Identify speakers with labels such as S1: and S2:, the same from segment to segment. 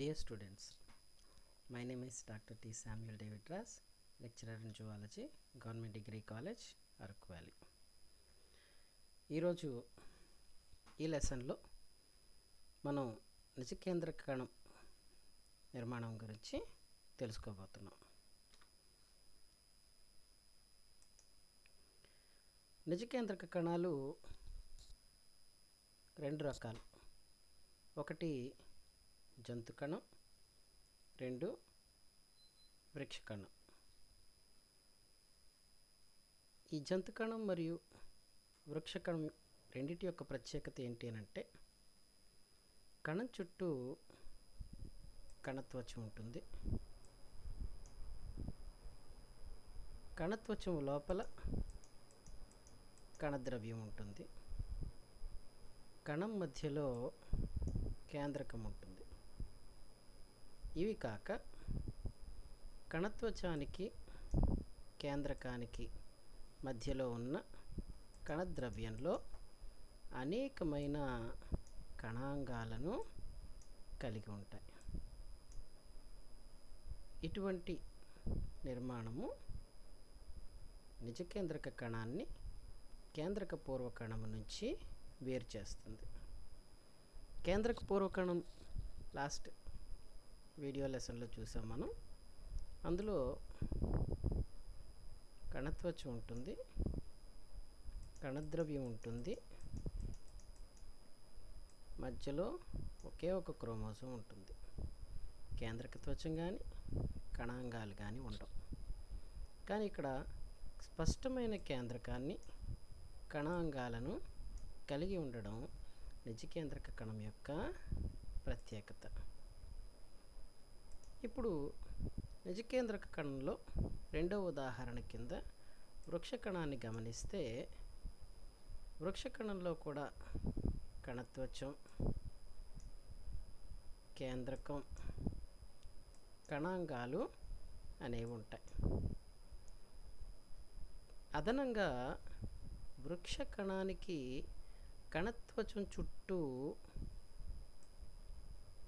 S1: Dear students, my name is Dr. T. Samuel David Ras, lecturer in zoology, Government Degree College, Arak Valley. ఈరోజు ఈ లెసన్లో మనం నిజకేంద్రక కణం నిర్మాణం గురించి తెలుసుకోబోతున్నాం. నిజకేంద్రక కణాలు రెండు రకాలు. ఒకటి జంతు కణం, రెండు వృక్ష కణం. ఈ జంతు కణం మరియు వృక్ష కణం రెండిటి యొక్క ప్రత్యేకత ఏంటి అంటే, కణం చుట్టూ కణత్వచం ఉంటుంది. కణత్వచం లోపల కణద్రవ్యం ఉంటుంది. కణం మధ్యలో కేంద్రకం ఉంటుంది. ఇవి కాక కణత్వచానికి కేంద్రకానికి మధ్యలో ఉన్న కణద్రవ్యంలో అనేకమైన కణాంగాలను కలిగి ఉంటాయి. ఇటువంటి నిర్మాణము నిజకేంద్రక కణాన్ని కేంద్రక పూర్వ కణము నుంచి వేరు చేస్తుంది. కేంద్రక పూర్వ కణం లాస్ట్ వీడియో లెసన్లో చూసాం మనం. అందులో కణత్వచం ఉంటుంది, కణద్రవ్యం ఉంటుంది, మధ్యలో ఒకే ఒక క్రోమోజోమ్ ఉంటుంది. కేంద్రకత్వచం కానీ కణాంగాలు కానీ ఉండవు. కానీ ఇక్కడ స్పష్టమైన కేంద్రకాన్ని, కణాంగాలను కలిగి ఉండడం నిజకేంద్రక కణం యొక్క ప్రత్యేకత. ఇప్పుడు నిజకేంద్రక కణంలో రెండవ ఉదాహరణ కింద వృక్ష కణాన్ని గమనిస్తే, వృక్ష కణంలో కూడా కణత్వచం, కేంద్రకం, కణాంగాలు అనేవి ఉంటాయి. అదనంగా వృక్ష కణానికి కణత్వచం చుట్టూ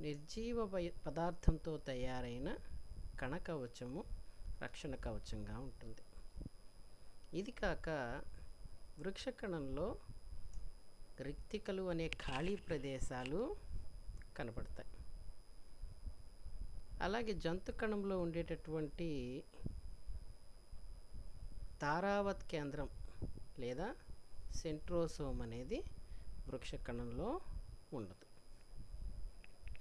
S1: నిర్జీవ పదార్థంతో తయారైన కణకవచము రక్షణ కవచంగా ఉంటుంది. ఇది కాక వృక్ష కణంలో రిక్తికలు అనే ఖాళీ ప్రదేశాలు కనపడతాయి. అలాగే జంతు కణంలో ఉండేటటువంటి తారావత్ కేంద్రం లేదా సెంట్రోసోమ్ అనేది వృక్ష కణంలో ఉండదు.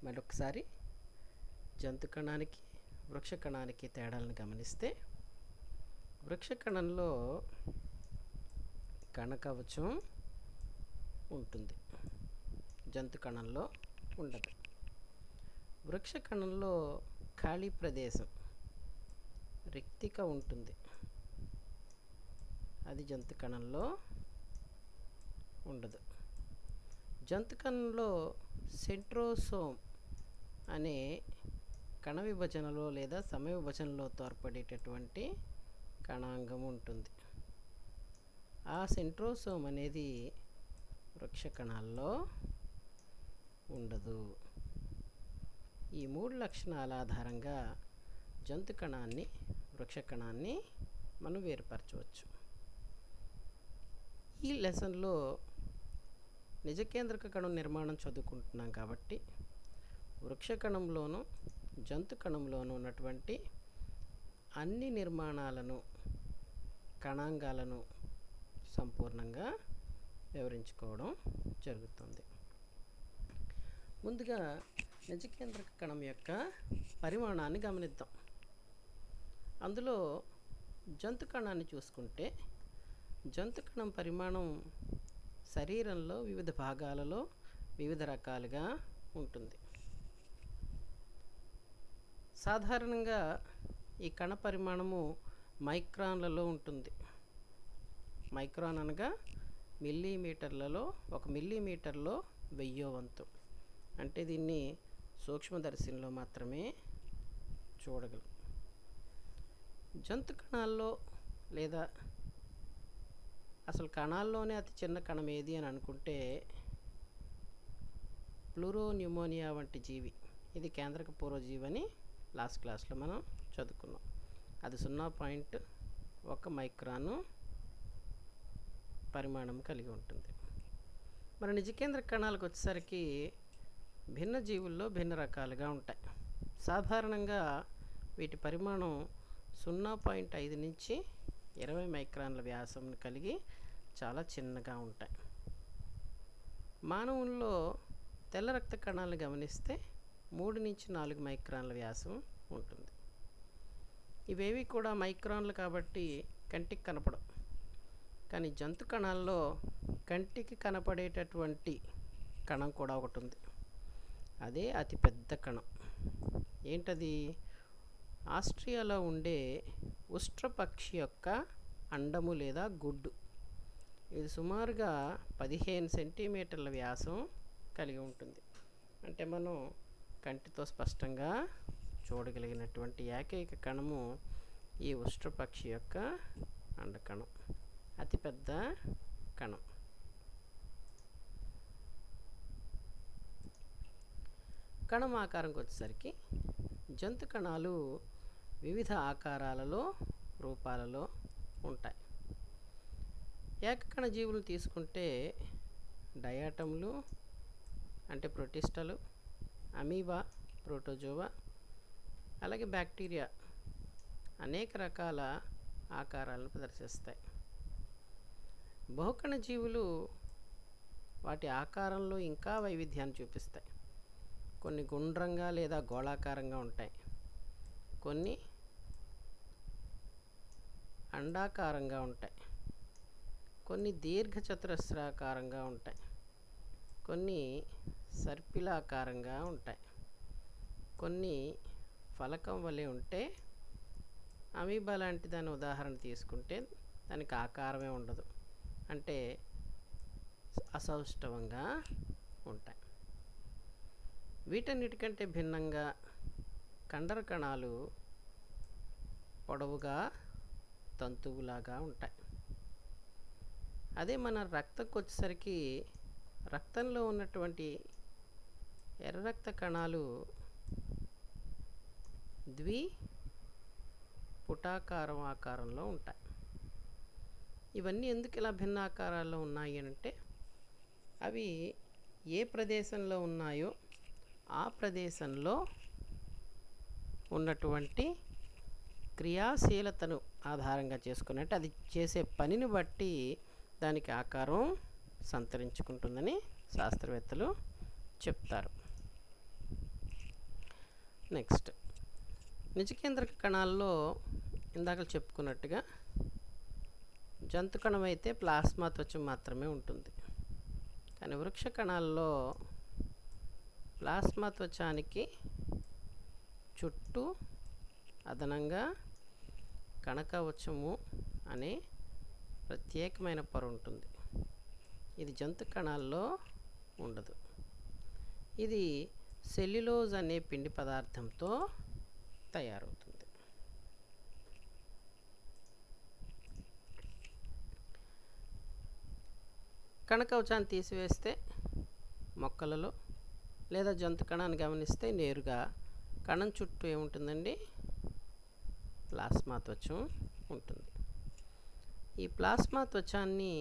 S1: మరొకసారి జంతు కణానికి వృక్ష కణానికి తేడాలను గమనిస్తే, వృక్ష కణంలో కణకవచం ఉంటుంది, జంతు కణంలో ఉండదు. వృక్ష కణంలో ఖాళీ ప్రదేశం రిక్తిక ఉంటుంది, అది జంతు కణంలో ఉండదు. జంతు కణంలో సెంట్రోసోమ్ అనే కణ విభజనలో లేదా సమయ విభజనలో తోడ్పడేటటువంటి కణాంగం ఉంటుంది. ఆ సెంట్రోసోమ్ అనేది వృక్ష కణాల్లో ఉండదు. ఈ మూడు లక్షణాల ఆధారంగా జంతు కణాన్ని, వృక్ష కణాన్ని మనం వేరుపరచవచ్చు. ఈ లెసన్లో నిజకేంద్రక కణం నిర్మాణం చదువుకుంటున్నాం కాబట్టి, వృక్ష కణంలోనూ జంతు కణంలోనూ ఉన్నటువంటి అన్ని నిర్మాణాలను, కణాంగాలను సంపూర్ణంగా వివరించుకోవడం జరుగుతుంది. ముందుగా నిజకేంద్రక కణం యొక్క పరిమాణాన్ని గమనిద్దాం. అందులో జంతు కణాన్ని చూసుకుంటే, జంతు కణం పరిమాణం శరీరంలో వివిధ భాగాలలో వివిధ రకాలుగా ఉంటుంది. సాధారణంగా ఈ కణ పరిమాణము మైక్రాన్లలో ఉంటుంది. మైక్రాన్ అనగా మిల్లీమీటర్లలో, 1 మిల్లీమీటర్లో 1000వ వంతు. అంటే దీన్ని సూక్ష్మదర్శినిలో మాత్రమే చూడగలం. జంతు కణాల్లో లేదా అసలు కణాల్లోనే అతి చిన్న కణం ఏది అని అనుకుంటే, ప్లూరోన్యూమోనియా వంటి జీవి ఇది కేంద్రక పూర్వజీవి అని లాస్ట్ క్లాస్లో మనం చదువుకున్నాం. అది 0.1 మైక్రాను పరిమాణం కలిగి ఉంటుంది. మరి నిజకేంద్రక కణాలకు వచ్చేసరికి భిన్న జీవుల్లో భిన్న రకాలుగా ఉంటాయి. సాధారణంగా వీటి పరిమాణం 0.5 నుంచి 20 మైక్రాన్ల వ్యాసం కలిగి చాలా చిన్నగా ఉంటాయి. మానవుల్లో తెల్ల రక్త కణాలను గమనిస్తే 3 నుంచి 4 మైక్రాన్ల వ్యాసం ఉంటుంది. ఇవేవి కూడా మైక్రాన్లు కాబట్టి కంటికి కనపడవు. కానీ జంతు కణాల్లో కంటికి కనపడేటటువంటి కణం కూడా ఒకటి ఉంది. అదే అతిపెద్ద కణం. ఏంటది? ఆస్ట్రియాలో ఉండే ఉష్ట్రపక్షి యొక్క అండము లేదా గుడ్డు. ఇది సుమారుగా 15 సెంటీమీటర్ల వ్యాసం కలిగి ఉంటుంది. అంటే మనం కంటితో స్పష్టంగా చూడగలిగినటువంటి ఏకైక కణము ఈ ఉష్ట్రపక్షి యొక్క అండకణం, అతిపెద్ద కణం. కణం ఆకారంకి వచ్చేసరికి జంతు కణాలు వివిధ ఆకారాలలో, రూపాలలో ఉంటాయి. ఏకకణ జీవులు తీసుకుంటే డయాటములు అంటే ప్రోటిస్టాలు, అమీబా, ప్రోటోజోవా, అలాగే బ్యాక్టీరియా అనేక రకాల ఆకారాలను ప్రదర్శిస్తాయి. బహుకణ జీవులు వాటి ఆకారంలో ఇంకా వైవిధ్యాన్ని చూపిస్తాయి. కొన్ని గుండ్రంగా లేదా గోళాకారంగా ఉంటాయి, కొన్ని అండాకారంగా ఉంటాయి, కొన్ని దీర్ఘచతురస్రాకారంగా ఉంటాయి, కొన్ని సర్పిలాకారంగా ఉంటాయి, కొన్ని ఫలకం వలె ఉంటే అమీబా లాంటి దాని ఉదాహరణ తీసుకుంటే దానికి ఆకారమే ఉండదు, అంటే అసౌష్ఠవంగా ఉంటాయి. వీటన్నిటికంటే భిన్నంగా కండర కణాలు పొడవుగా తంతువులాగా ఉంటాయి. అదే మన రక్తంకి వచ్చేసరికి రక్తంలో ఉన్నటువంటి ఎర్ర రక్త కణాలు పుటాకారం ఆకారంలో ఉంటాయి. ఇవన్నీ ఎందుకు ఇలా భిన్న ఆకారాల్లో ఉన్నాయి అంటే అవి ఏ ప్రదేశంలో ఉన్నాయో ఆ ప్రదేశంలో ఉన్నటువంటి క్రియాశీలతను ఆధారంగా చేసుకుని, అంటే అది చేసే పనిని బట్టి దానికి ఆకారం సంతరించుకుంటుందని శాస్త్రవేత్తలు చెప్తారు. నెక్స్ట్, నిజకేంద్రక కణాల్లో ఇందాక చెప్పుకున్నట్టుగా జంతు కణం అయితే ప్లాస్మా త్వచం మాత్రమే ఉంటుంది. కానీ వృక్ష కణాల్లో ప్లాస్మా త్వచానికి చుట్టూ అదనంగా కణకవచము అనే ప్రత్యేకమైన పొర ఉంటుంది. ఇది జంతు కణాల్లో ఉండదు. ఇది సెల్యులోజ్ అనే పిండి పదార్థంతో తయారవుతుంది. కణకవచాన్ని తీసివేస్తే మొక్కలలో లేదా జంతు కణాన్ని గమనిస్తే నేరుగా కణం చుట్టూ ఏముంటుందండి? ప్లాస్మా త్వచం ఉంటుంది. ఈ ప్లాస్మా త్వచాన్ని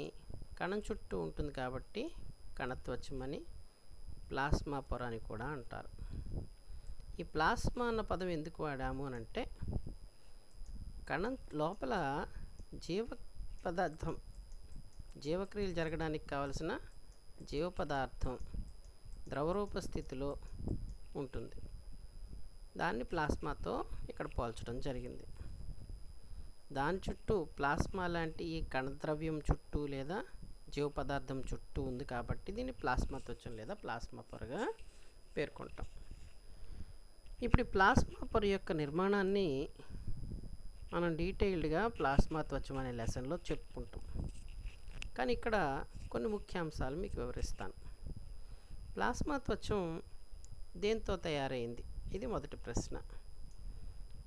S1: కణం చుట్టూ ఉంటుంది కాబట్టి కణత్వచం అని, ప్లాస్మా పొర అని కూడా అంటారు. ఈ ప్లాస్మా అన్న పదం ఎందుకు వాడాము అని అంటే కణం లోపల జీవ పదార్థం, జీవక్రియలు జరగడానికి కావలసిన జీవ పదార్థం ద్రవరూప స్థితిలో ఉంటుంది. దాన్ని ప్లాస్మాతో ఇక్కడ పోల్చడం జరిగింది. దాని చుట్టూ ప్లాస్మా లాంటి ఈ కణద్రవ్యం చుట్టూ లేదా జీవ పదార్థం చుట్టూ ఉంది కాబట్టి దీన్ని ప్లాస్మా త్వచం లేదా ప్లాస్మా పొరగా పేర్కొంటాం. ఇప్పుడు ఈ ప్లాస్మా పొర యొక్క నిర్మాణాన్ని మనం డీటెయిల్డ్గా ప్లాస్మా త్వచం అనే లెసన్లో చెప్పుకుంటాం. కానీ ఇక్కడ కొన్ని ముఖ్యాంశాలు మీకు వివరిస్తాను. ప్లాస్మా త్వచం దేంతో తయారైంది? ఇది మొదటి ప్రశ్న.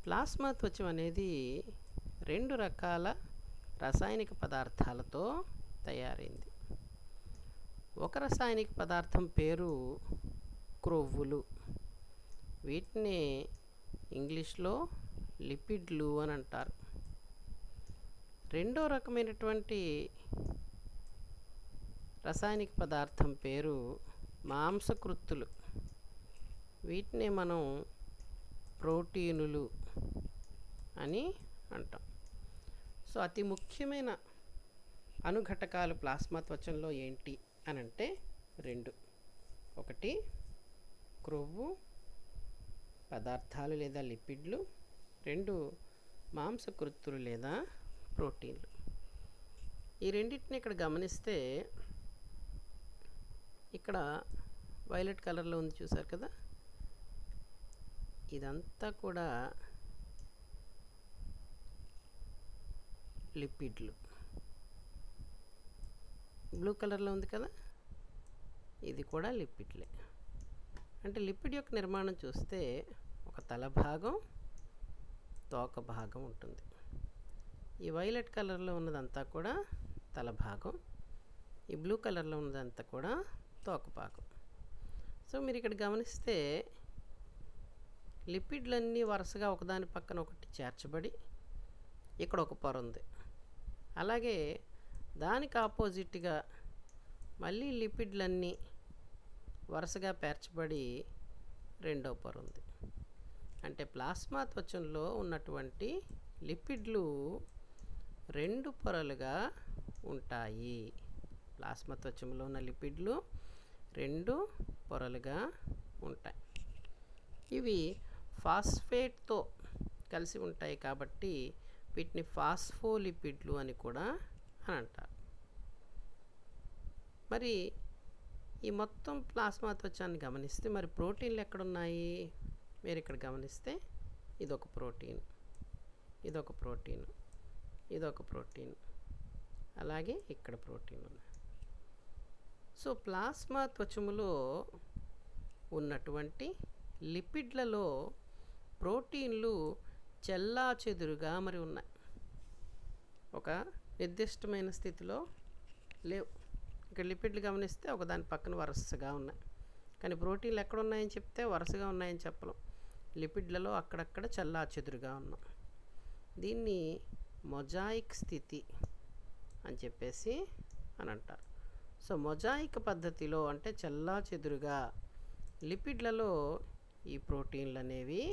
S1: ప్లాస్మా త్వచం అనేది 2 రకాల రసాయనిక పదార్థాలతో తయారైంది. ఒక రసాయనిక పదార్థం పేరు క్రొవ్వులు, వీటిని ఇంగ్లీష్లో లిపిడ్లు అని అంటారు. రెండో రకమైనటువంటి రసాయనిక పదార్థం పేరు మాంసకృత్తులు. వీటిని మనం ప్రోటీనులు అని అంటాం. సో అతి ముఖ్యమైన అణుఘటకాలు ప్లాస్మా త్వచంలో ఏంటి అని అంటే రెండు. ఒకటి క్రొవ్వు పదార్థాలు లేదా లిపిడ్లు, రెండు మాంసకృత్తులు లేదా ప్రోటీన్లు. ఈ రెండింటిని ఇక్కడ గమనిస్తే ఇక్కడ వైలెట్ కలర్లో ఉంది చూసారు కదా, ఇదంతా కూడా లిపిడ్లు. బ్లూ కలర్లో ఉంది కదా, ఇది కూడా లిపిడ్లే. అంటే లిపిడ్ యొక్క నిర్మాణం చూస్తే ఒక తల భాగం, తోక భాగం ఉంటుంది. ఈ వైలెట్ కలర్లో ఉన్నదంతా కూడా తల భాగం, ఈ బ్లూ కలర్లో ఉన్నదంతా కూడా తోక భాగం. సో మీరు ఇక్కడ గమనిస్తే లిపిడ్లన్నీ వరుసగా ఒకదాని పక్కన ఒకటి చేర్చబడి ఇక్కడ ఒక పొర ఉంది. అలాగే దానికి ఆపోజిట్గా మళ్ళీ లిపిడ్లన్నీ వరుసగా పేర్చబడి రెండో పొర ఉంది. అంటే ప్లాస్మా త్వచంలో ఉన్నటువంటి లిపిడ్లు రెండు పొరలుగా ఉంటాయి. ప్లాస్మా త్వచంలో ఉన్న లిపిడ్లు రెండు పొరలుగా ఉంటాయి. ఇవి ఫాస్ఫేట్తో కలిసి ఉంటాయి కాబట్టి వీటిని ఫాస్ఫోలిపిడ్లు అని కూడా అని అంటారు. మరి ఈ మొత్తం ప్లాస్మా త్వచాన్ని గమనిస్తే మరి ప్రోటీన్లు ఎక్కడున్నాయి? మీరు ఇక్కడ గమనిస్తే ఇదొక ప్రోటీన్, ఇదొక ప్రోటీన్, ఇదొక ప్రోటీన్, అలాగే ఇక్కడ ప్రోటీన్ ఉంది. సో ప్లాస్మా త్వచములో ఉన్నటువంటి లిపిడ్లలో ప్రోటీన్లు చెల్లాచెదురుగా మరి ఉన్నాయి. ఒక నిర్దిష్టమైన స్థితిలో లేవు. ఇక్కడ లిపిడ్లు గమనిస్తే ఒకదాని పక్కన వరుసగా ఉన్నాయి, కానీ ప్రోటీన్లు ఎక్కడ ఉన్నాయని చెప్తే వరుసగా ఉన్నాయని చెప్పలేం. లిపిడ్లలో అక్కడక్కడ చెల్లాచెదురుగా ఉన్నాం. దీన్ని మొజాయిక్ స్థితి అని చెప్పేసి అని అంటారు. సో మొజాయిక్ పద్ధతిలో అంటే చెల్లాచెదురుగా లిపిడ్లలో ఈ ప్రోటీన్లు అనేవి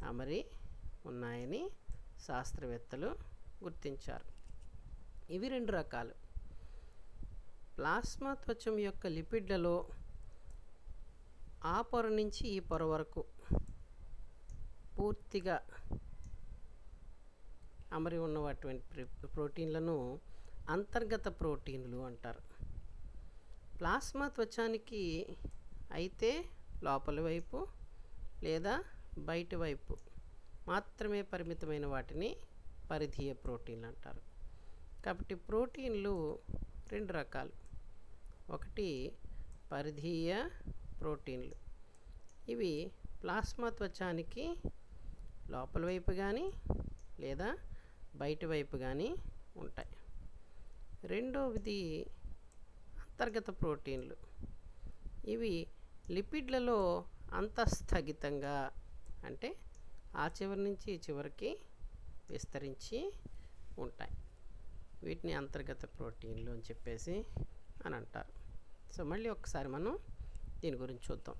S1: అమరి ఉన్నాయని శాస్త్రవేత్తలు గుర్తించారు. ఇవి రెండు రకాలు. ప్లాస్మా త్వచం యొక్క లిపిడ్లలో ఆ పొర నుంచి ఈ పొర వరకు పూర్తిగా అమరి ఉన్నటువంటి ప్రోటీన్లను అంతర్గత ప్రోటీన్లు అంటారు. ప్లాస్మా త్వచానికి అయితే లోపలి వైపు లేదా బయటి వైపు మాత్రమే పరిమితమైన వాటిని పరిధీయ ప్రోటీన్లు అంటారు. కాబట్టి ప్రోటీన్లు రెండు రకాలు. ఒకటి పరిధీయ ప్రోటీన్లు. ఇవి ప్లాస్మా త్వచానికి లోపల వైపు కానీ లేదా బయటి వైపు కానీ ఉంటాయి. రెండవది అంతర్గత ప్రోటీన్లు. ఇవి లిపిడ్లలో అంతస్థగితంగా అంటే ఆ చివరి నుంచి ఈ చివరికి విస్తరించి ఉంటాయి. వీటిని అంతర్గత ప్రోటీన్లు అని చెప్పేసి అని అంటారు. సో మళ్ళీ ఒకసారి మనం దీని గురించి చూద్దాం.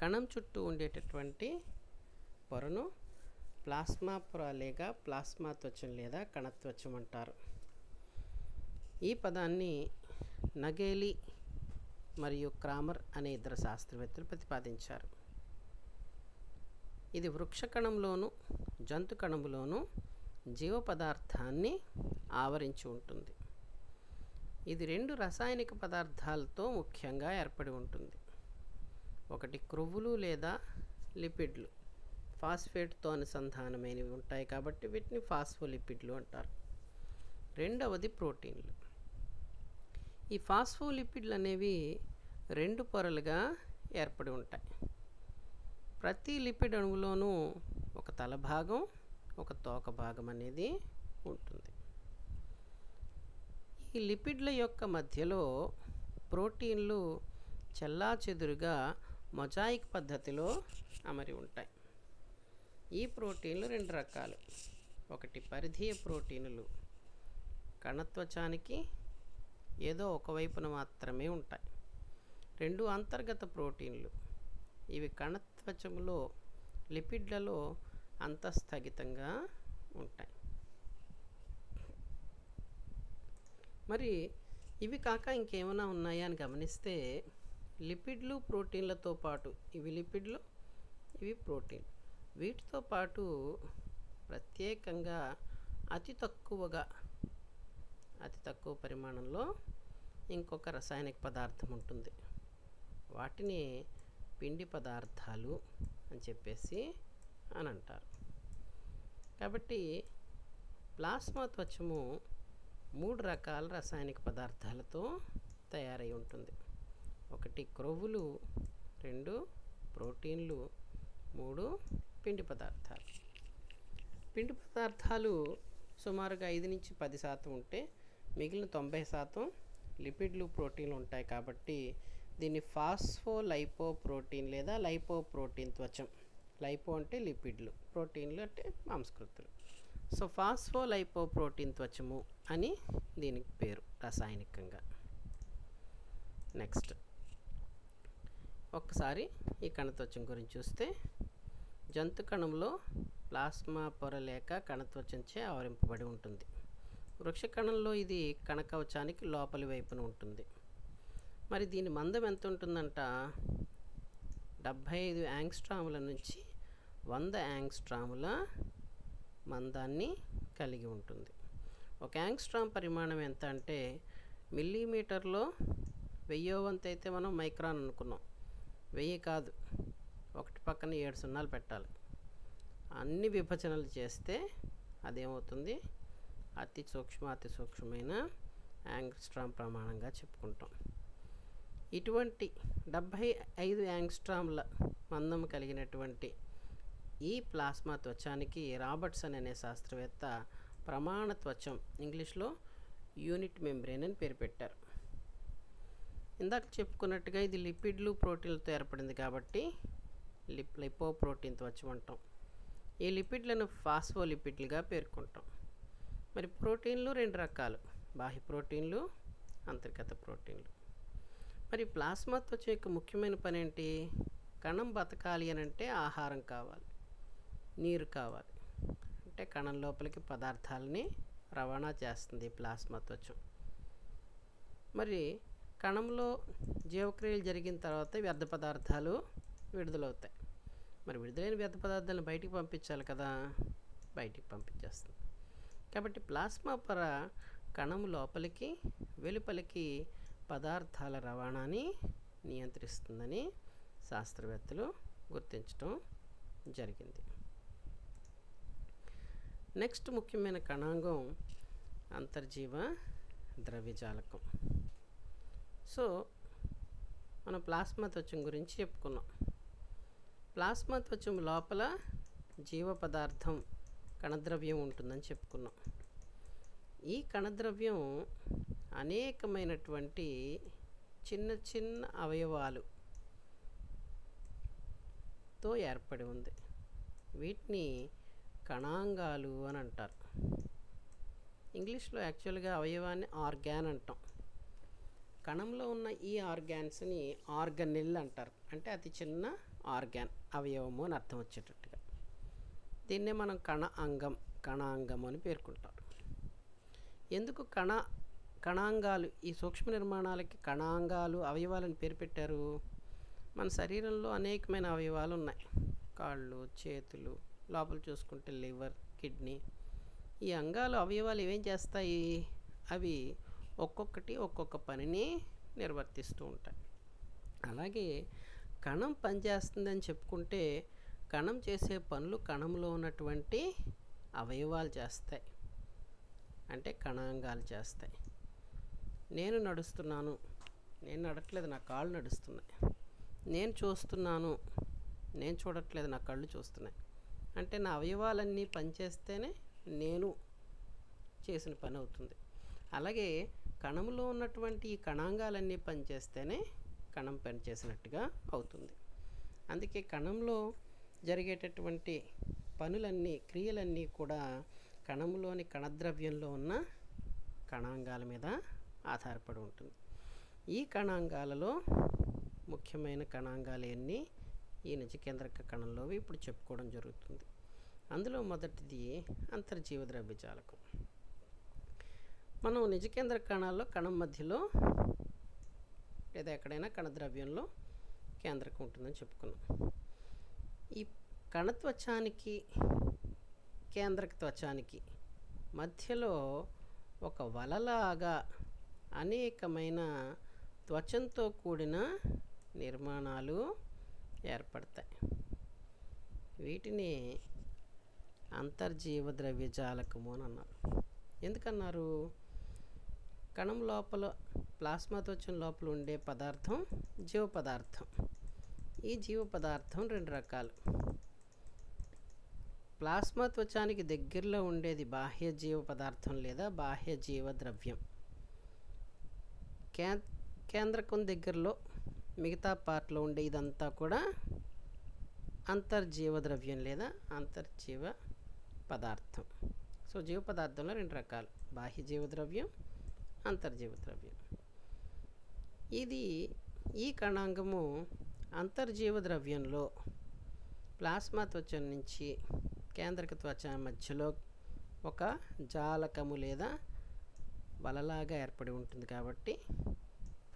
S1: కణం చుట్టూ ఉండేటటువంటి పొరను ప్లాస్మా పొర లేక ప్లాస్మా త్వచం లేదా కణత్వచం అంటారు. ఈ పదాన్ని నగేలి మరియు క్రామర్ అనే ఇద్దరు శాస్త్రవేత్తలు ప్రతిపాదించారు. ఇది వృక్ష కణంలోను జంతు కణంలోను జీవ పదార్థాన్ని ఆవరించి ఉంటుంది. ఇది రెండు రసాయనిక పదార్థాలతో ముఖ్యంగా ఏర్పడి ఉంటుంది. ఒకటి క్రొవ్వులు లేదా లిపిడ్లు ఫాస్ఫేట్తో అనుసంధానమైనవి ఉంటాయి కాబట్టి వీటిని ఫాస్ఫోలిపిడ్లు అంటారు. రెండవది ప్రోటీన్లు. ఈ ఫాస్ఫోలిపిడ్లు అనేవి రెండు పొరలుగా ఏర్పడి ఉంటాయి. ప్రతి లిపిడ్ అణువులోనూ ఒక తల భాగం, ఒక తోక భాగం అనేది ఉంటుంది. ఈ లిపిడ్ల యొక్క మధ్యలో ప్రోటీన్లు చెల్లాచెదురుగా మొజాయిక్ పద్ధతిలో అమరి ఉంటాయి. ఈ ప్రోటీన్లు 2 రకాలు. ఒకటి పరిధీయ ప్రోటీనులు, కణత్వచానికి ఏదో ఒకవైపున మాత్రమే ఉంటాయి. 2 అంతర్గత ప్రోటీన్లు, ఇవి కణత్వచములో లిపిడ్లలో అంతస్థగితంగా ఉంటాయి. మరి ఇవి కాక ఇంకేమైనా ఉన్నాయా అని గమనిస్తే, లిపిడ్లు ప్రోటీన్లతో పాటు, ఇవి లిపిడ్లు, ఇవి ప్రోటీన్, వీటితో పాటు ప్రత్యేకంగా అతి తక్కువ పరిమాణంలో ఇంకొక రసాయనిక పదార్థం ఉంటుంది. వాటిని పిండి పదార్థాలు అని చెప్పేసి అని అంటారు. కాబట్టి ప్లాస్మా త్వచము 3 రకాల రసాయనిక పదార్థాలతో తయారై ఉంటుంది. 1 క్రొవ్వులు, 2 ప్రోటీన్లు, 3 పిండి పదార్థాలు. పిండి పదార్థాలు సుమారుగా 5-10% ఉంటే మిగిలిన 90% లిపిడ్లు, ప్రోటీన్లు ఉంటాయి. కాబట్టి దీన్ని ఫాస్ఫోలైపోప్రోటీన్ లేదా లైపోప్రోటీన్ త్వచం. లైపో అంటే లిపిడ్లు, ప్రోటీన్లు అంటే మాంసకృతులు. సో ఫాస్ఫోలైపోప్రోటీన్ త్వచము అని దీనికి పేరు రసాయనికంగా. నెక్స్ట్ ఒక్కసారి ఈ కణత్వచం గురించి చూస్తే, జంతు కణంలో ప్లాస్మా పొర లేక కణత్వచంచే ఆవరింపబడి ఉంటుంది. వృక్ష కణంలో ఇది కణకవచానికి లోపలి వైపున ఉంటుంది. మరి దీని మందం ఎంత ఉంటుందంట? 75 యాంగ్స్ట్రాముల నుంచి 100 యాంగ్స్ట్రాముల మందాన్ని కలిగి ఉంటుంది. 1 యాంగ్స్ట్రామ్ పరిమాణం ఎంత అంటే, మిల్లీమీటర్లో 1000వ వంతు అయితే మనం మైక్రాన్ అనుకున్నాం. 1000 కాదు, 1 పక్కన 7 సున్నాలు పెట్టాలి. అన్ని విభజనలు చేస్తే అదేమవుతుంది? అతి సూక్ష్మమైన యాంగ్స్ట్రామ్ ప్రమాణంగా చెప్పుకుంటాం. ఇటువంటి 75 యాంగ్స్ట్రామ్ల మందం కలిగినటువంటి ఈ ప్లాస్మా త్వచానికి రాబర్ట్సన్ అనే శాస్త్రవేత్త ప్రమాణ త్వచం, ఇంగ్లీష్లో యూనిట్ మెంబ్రేన్ అని పేరు పెట్టారు. ఇందాక చెప్పుకున్నట్టుగా ఇది లిపిడ్లు, ప్రోటీన్లతో ఏర్పడింది కాబట్టి లిపోప్రోటీన్ త్వచం అంటాం. ఈ లిపిడ్లను ఫాస్ఫోలిపిడ్లుగా పేర్కొంటాం. మరి ప్రోటీన్లు 2 రకాలు, బాహ్య ప్రోటీన్లు, అంతర్గత ప్రోటీన్లు. మరి ప్లాస్మా త్వచం యొక్క ముఖ్యమైన పని ఏంటి? కణం బతకాలి అని అంటే ఆహారం కావాలి, నీరు కావాలి. అంటే కణం లోపలికి పదార్థాలని రవాణా చేస్తుంది ప్లాస్మా త్వచం. మరి కణంలో జీవక్రియలు జరిగిన తర్వాత వ్యర్థ పదార్థాలు విడుదలవుతాయి. మరి విడుదలైన వ్యర్థ పదార్థాలను బయటికి పంపించాలి కదా, బయటికి పంపించేస్తుంది. కాబట్టి ప్లాస్మా పొర కణం లోపలికి వెలుపలికి పదార్థాల రవాణాని నియంత్రిస్తుందని శాస్త్రవేత్తలు గుర్తించడం జరిగింది. నెక్స్ట్ ముఖ్యమైన కణాంగం అంతర్జీవ ద్రవ్యజాలకం. సో మనం ప్లాస్మా త్వచం గురించి చెప్పుకున్నాం. ప్లాస్మా త్వచం లోపల జీవ పదార్థం కణద్రవ్యం ఉంటుందని చెప్పుకున్నాం. ఈ కణద్రవ్యం అనేకమైనటువంటి చిన్న చిన్న అవయవాలుతో ఏర్పడి ఉంది. వీటిని కణాంగాలు అని అంటారు. ఇంగ్లీష్లో యాక్చువల్గా అవయవాన్ని ఆర్గాన్ అంటాం. కణంలో ఉన్న ఈ ఆర్గాన్స్ని ఆర్గనిల్ అంటారు. అంటే అతి చిన్న ఆర్గాన్, అవయవము అని అర్థం వచ్చేటట్టుగా. దీన్నే మనం కణాంగం అని పేర్కొంటారు. ఎందుకు కణాంగాలు, ఈ సూక్ష్మ నిర్మాణాలకి కణాంగాలు, అవయవాలని పేరు పెట్టారు? మన శరీరంలో అనేకమైన అవయవాలు ఉన్నాయి. కాళ్ళు, చేతులు, లోపల చూసుకుంటే లివర్, కిడ్నీ. ఈ అంగాలు, అవయవాలు ఏమేం చేస్తాయి? అవి ఒక్కొక్కటి ఒక్కొక్క పనిని నిర్వర్తిస్తూ ఉంటాయి. అలాగే కణం పనిచేస్తుందని చెప్పుకుంటే, కణం చేసే పనులు కణంలో ఉన్నటువంటి అవయవాలు చేస్తాయి, అంటే కణాంగాలు చేస్తాయి. నేను నడుస్తున్నాను, నేను నడట్లేదు, నా కాళ్ళు నడుస్తున్నాయి. నేను చూస్తున్నాను, నేను చూడట్లేదు, నా కళ్ళు చూస్తున్నాయి. అంటే నా అవయవాలన్నీ పనిచేస్తేనే నేను చేసిన పని అవుతుంది. అలాగే కణంలో ఉన్నటువంటి ఈ కణాంగాలన్నీ పనిచేస్తేనే కణం పనిచేసినట్టుగా అవుతుంది. అందుకే కణంలో జరిగేటటువంటి పనులన్నీ, క్రియలన్నీ కూడా కణంలోని కణద్రవ్యంలో ఉన్న కణాంగాల మీద ఆధారపడి ఉంటుంది. ఈ కణాంగాలలో ముఖ్యమైన కణాంగాలు ఎన్ని ఈ నిజకేంద్రక కణంలోవి ఇప్పుడు చెప్పుకోవడం జరుగుతుంది. అందులో మొదటిది అంతర్జీవ ద్రవ్యజాలకం. మనం నిజకేంద్ర కణాల్లో కణం మధ్యలో లేదా ఎక్కడైనా కణద్రవ్యంలో కేంద్రకం ఉంటుందని చెప్పుకున్నాం. ఈ కణత్వచానికి కేంద్రక త్వచానికి మధ్యలో ఒక వలలాగా అనేకమైన త్వచంతో కూడిన నిర్మాణాలు ఏర్పడతాయి. వీటిని అంతర్జీవ ద్రవ్యజాలకము అని అన్నారు. ఎందుకన్నారు? కణం లోపల, ప్లాస్మా త్వచం లోపల ఉండే పదార్థం జీవ పదార్థం. ఈ జీవ పదార్థం రెండు రకాలు. ప్లాస్మా త్వచానికి దగ్గరలో ఉండేది బాహ్య జీవ పదార్థం లేదా బాహ్య జీవ ద్రవ్యం. కేంద్రకం దగ్గరలో మిగతా పార్ట్లో ఉండే ఇదంతా కూడా అంతర్జీవ ద్రవ్యం లేదా అంతర్జీవ పదార్థం. సో జీవ పదార్థంలో రెండు రకాలు, బాహ్య జీవ ద్రవ్యం, అంతర్జీవ ద్రవ్యం. ఈ కణాంగము అంతర్జీవ ద్రవ్యంలో ప్లాస్మా త్వచం నుంచి కేంద్రక త్వచ మధ్యలో ఒక జాలకము లేదా వలలాగా ఏర్పడి ఉంటుంది. కాబట్టి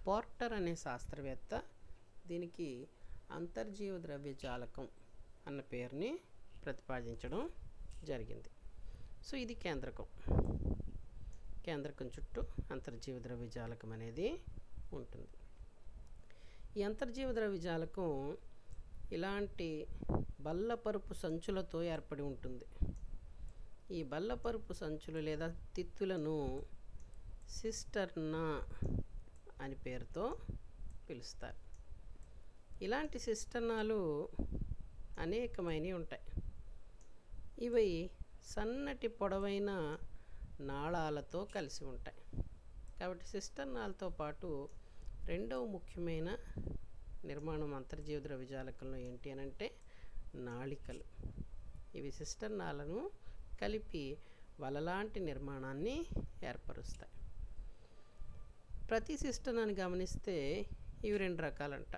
S1: పోర్టర్ అనే శాస్త్రవేత్త దీనికి అంతర్జీవ ద్రవ్యజాలకం అన్న పేరుని ప్రతిపాదించడం జరిగింది. సో ఇది కేంద్రకం. కేంద్రకం చుట్టూ అంతర్జీవ ద్రవ్యజాలకం అనేది ఉంటుంది. ఈ అంతర్జీవ ద్రవ్యజాలకం ఇలాంటి బల్లపరుపు సంచులతో ఏర్పడి ఉంటుంది. ఈ బల్లపరుపు సంచులు లేదా తిత్తులను సిస్టర్నా అని పేరుతో పిలుస్తారు. ఇలాంటి సిస్టర్నాలు అనేకమైనవి ఉంటాయి. ఇవి సన్నటి పొడవైన నాళాలతో కలిసి ఉంటాయి. కాబట్టి సిస్టర్నాలతో పాటు రెండవ ముఖ్యమైన నిర్మాణం అంతర్జీవ ద్రవ్యజాలకంలో ఏంటి అని అంటే నాళికలు. ఇవి సిస్టర్నాలను కలిపి వలలాంటి నిర్మాణాన్ని ఏర్పరుస్తాయి. ప్రతి సిస్టర్నాన్ని గమనిస్తే ఇవి రెండు రకాలంట.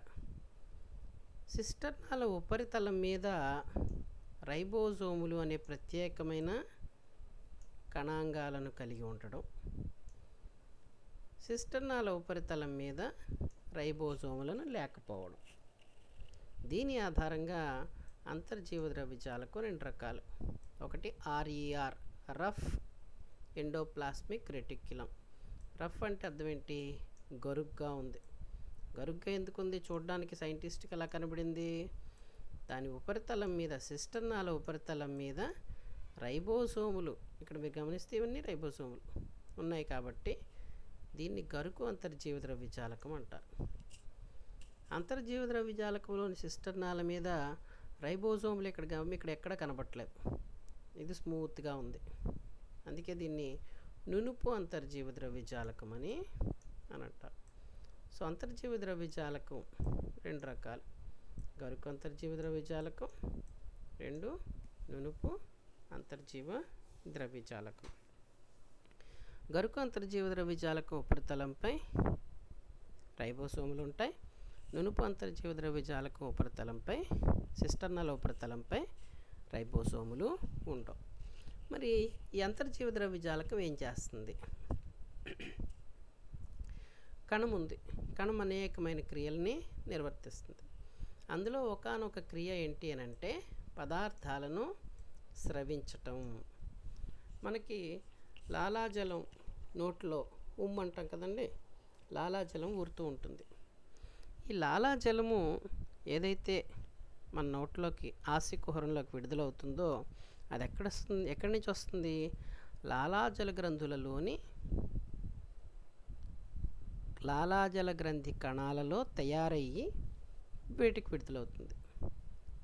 S1: సిస్టర్నాల ఉపరితలం మీద రైబోజోములు అనే ప్రత్యేకమైన కణాంగాలను కలిగి ఉండడం, సిస్టర్నాల ఉపరితలం మీద రైబోజోములను లేకపోవడం. దీని ఆధారంగా అంతర్జీవ ద్రవ్యజాలకం రెండు రకాలు. ఒకటి RER, rough endoplasmic reticulum. Rough అంటే అర్థం ఏంటి? గరుగ్గా ఉంది. గరుగ్గా ఎందుకు ఉంది? చూడడానికి సైంటిస్ట్కి ఎలా కనబడింది? దాని ఉపరితలం మీద, సిస్టర్నాల ఉపరితలం మీద రైబోసోములు, ఇక్కడ మీరు గమనిస్తే ఇవన్నీ రైబోసోములు ఉన్నాయి కాబట్టి దీన్ని గరుకు అంతర్జీవ ద్రవ్యజాలకం అంటారు. అంతర్జీవ ద్రవ్యజాలకంలోని సిస్టర్నాల మీద రైబోజోములు ఇక్కడ ఎక్కడ కనబడట్లేదు. ఇది స్మూత్గా ఉంది. అందుకే దీన్ని నునుపు అంతర్జీవ ద్రవ్యజాలకం అని అంటారు. సో అంతర్జీవ ద్రవ్యజాలకం రెండు రకాలు, గరుకు అంతర్జీవ ద్రవ్యజాలకం, రెండు నునుపు అంతర్జీవ ద్రవ్యజాలకం. గరుకు అంతర్జీవ ద్రవ్యజాలకం ఉపరితలంపై రైబోసోములు ఉంటాయి. నునుపు అంతర్జీవ ద్రవ్యజాలకం ఉపరితలంపై, సిస్టర్నాల ఉపరితలంపై రైబోసోములు ఉండవు. మరి ఈ అంతర్జీవ ద్రవ్యజాలకం ఏం చేస్తుంది? కణం ఉంది. కణం అనేకమైన క్రియల్ని నిర్వర్తిస్తుంది. అందులో ఒకానొక క్రియ ఏంటి అని అంటే పదార్థాలను స్రవించటం. మనకి లాలాజలం నోట్లో అంటాం కదండి, లాలాజలం ఊరుతూ ఉంటుంది. ఈ లాలాజలము ఏదైతే మన నోట్లోకి ఆస్యకుహరంలోకి విడుదలవుతుందో అది ఎక్కడి నుంచి వస్తుంది? లాలాజల గ్రంథులలోని లాలాజల గ్రంథి కణాలలో తయారయ్యి బయటికి విడుదలవుతుంది.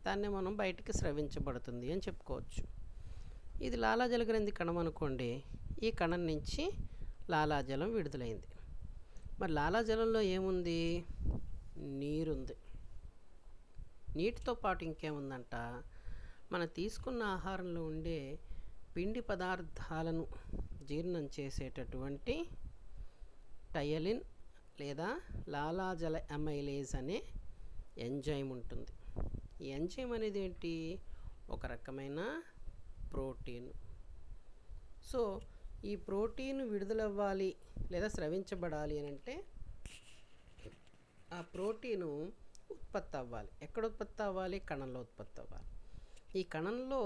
S1: దాన్ని మనం బయటికి స్రవించబడుతుంది అని చెప్పుకోవచ్చు. ఇది లాలాజల గ్రంథి కణం అనుకోండి. ఈ కణం నుంచి లాలాజలం విడుదలైంది. మరి లాలాజలంలో ఏముంది? నీరుంది. నీటితో పాటు ఇంకేముందంట, మనం తీసుకున్న ఆహారంలో ఉండే పిండి పదార్థాలను జీర్ణం చేసేటటువంటి టయలిన్ లేదా లాలాజల అమైలేజ్ అనే ఎంజైమ్ ఉంటుంది. ఈ ఎంజైమ్ అనేది ఏంటి, ఒక రకమైన ప్రోటీన్. సో ఈ ప్రోటీన్ విడుదలవ్వాలి లేదా స్రవించబడాలి అని అంటే ఆ ప్రోటీను ఉత్పత్తి అవ్వాలి. ఎక్కడ ఉత్పత్తి అవ్వాలి, కణంలో ఉత్పత్తి అవ్వాలి. ఈ కణంలో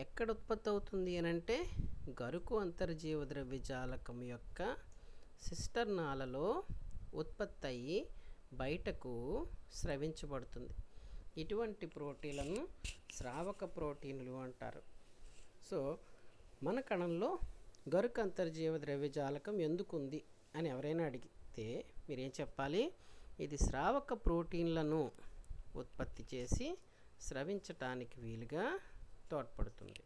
S1: ఎక్కడ ఉత్పత్తి అవుతుంది అని అంటే గరుకు అంతర్జీవ ద్రవ్యజాలకం యొక్క సిస్టర్నాలలో ఉత్పత్తి అయ్యి బయటకు స్రవించబడుతుంది. ఇటువంటి ప్రోటీన్లను స్రావక ప్రోటీన్లు అంటారు. సో మన కణంలో గరుకు అంతర్జీవ ద్రవ్యజాలకం ఎందుకుంది అని ఎవరైనా అడిగితే మీరేం చెప్పాలి, ఇది స్రావక ప్రోటీన్లను ఉత్పత్తి చేసి స్రవించటానికి వీలుగా తోడ్పడుతుంది.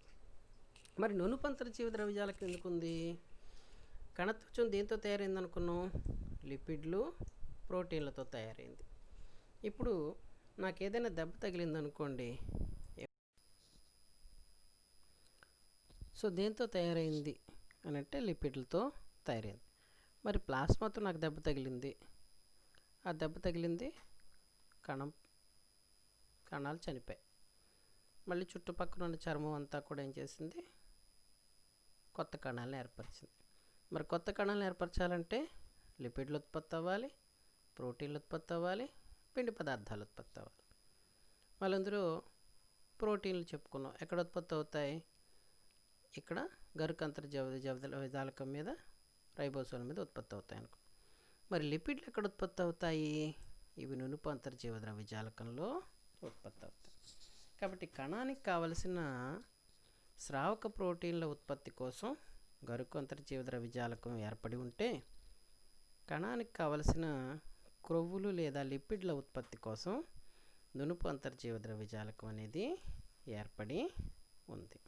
S1: మరి నునుపు అంతర్జీవ ద్రవ్యజాలకం ఎందుకుంది? కణత్వచం దేంతో తయారైంది అనుకున్నాం, లిపిడ్లు ప్రోటీన్లతో తయారైంది. ఇప్పుడు నాకు ఏదైనా దెబ్బ తగిలింది అనుకోండి, సో దేంతో తయారైంది అని అంటే లిపిడ్లతో తయారైంది. మరి ప్లాస్మాతో నాకు దెబ్బ తగిలింది, ఆ దెబ్బ తగిలింది కణాలు చనిపోయాయి. మళ్ళీ చుట్టుపక్కల ఉన్న చర్మం అంతా కూడా ఏం చేసింది, కొత్త కణాలను ఏర్పరిచింది. మరి కొత్త కణాలను ఏర్పరచాలంటే లిపిడ్లు ఉత్పత్తి అవ్వాలి, ప్రోటీన్లు ఉత్పత్తి అవ్వాలి, పిండి పదార్థాలు ఉత్పత్తి అవ్వాలి. వాళ్ళందరూ ప్రోటీన్లు చెప్పుకున్నాం, ఎక్కడ ఉత్పత్తి అవుతాయి, ఇక్కడ గరుకు అంతర్జీవ ద్రవ్యజాలకం మీద రైబోసోమ్ మీద ఉత్పత్తి అవుతాయి అనుకో. మరి లిపిడ్లు ఎక్కడ ఉత్పత్తి అవుతాయి, ఇవి నునుపు అంతర్జీవ ద్రవ్యజాలకంలో ఉత్పత్తి అవుతాయి. కాబట్టి కణానికి కావలసిన స్రావక ప్రోటీన్ల ఉత్పత్తి కోసం గరుకు అంతర్జీవ ద్రవ్యజాలకం ఏర్పడి ఉంటే, కణానికి కావలసిన క్రొవ్వులు లేదా లిపిడ్ల ఉత్పత్తి కోసం నునుపు అంతర్జీవ ద్రవ్యజాలకం అనేది ఏర్పడి ఉంది.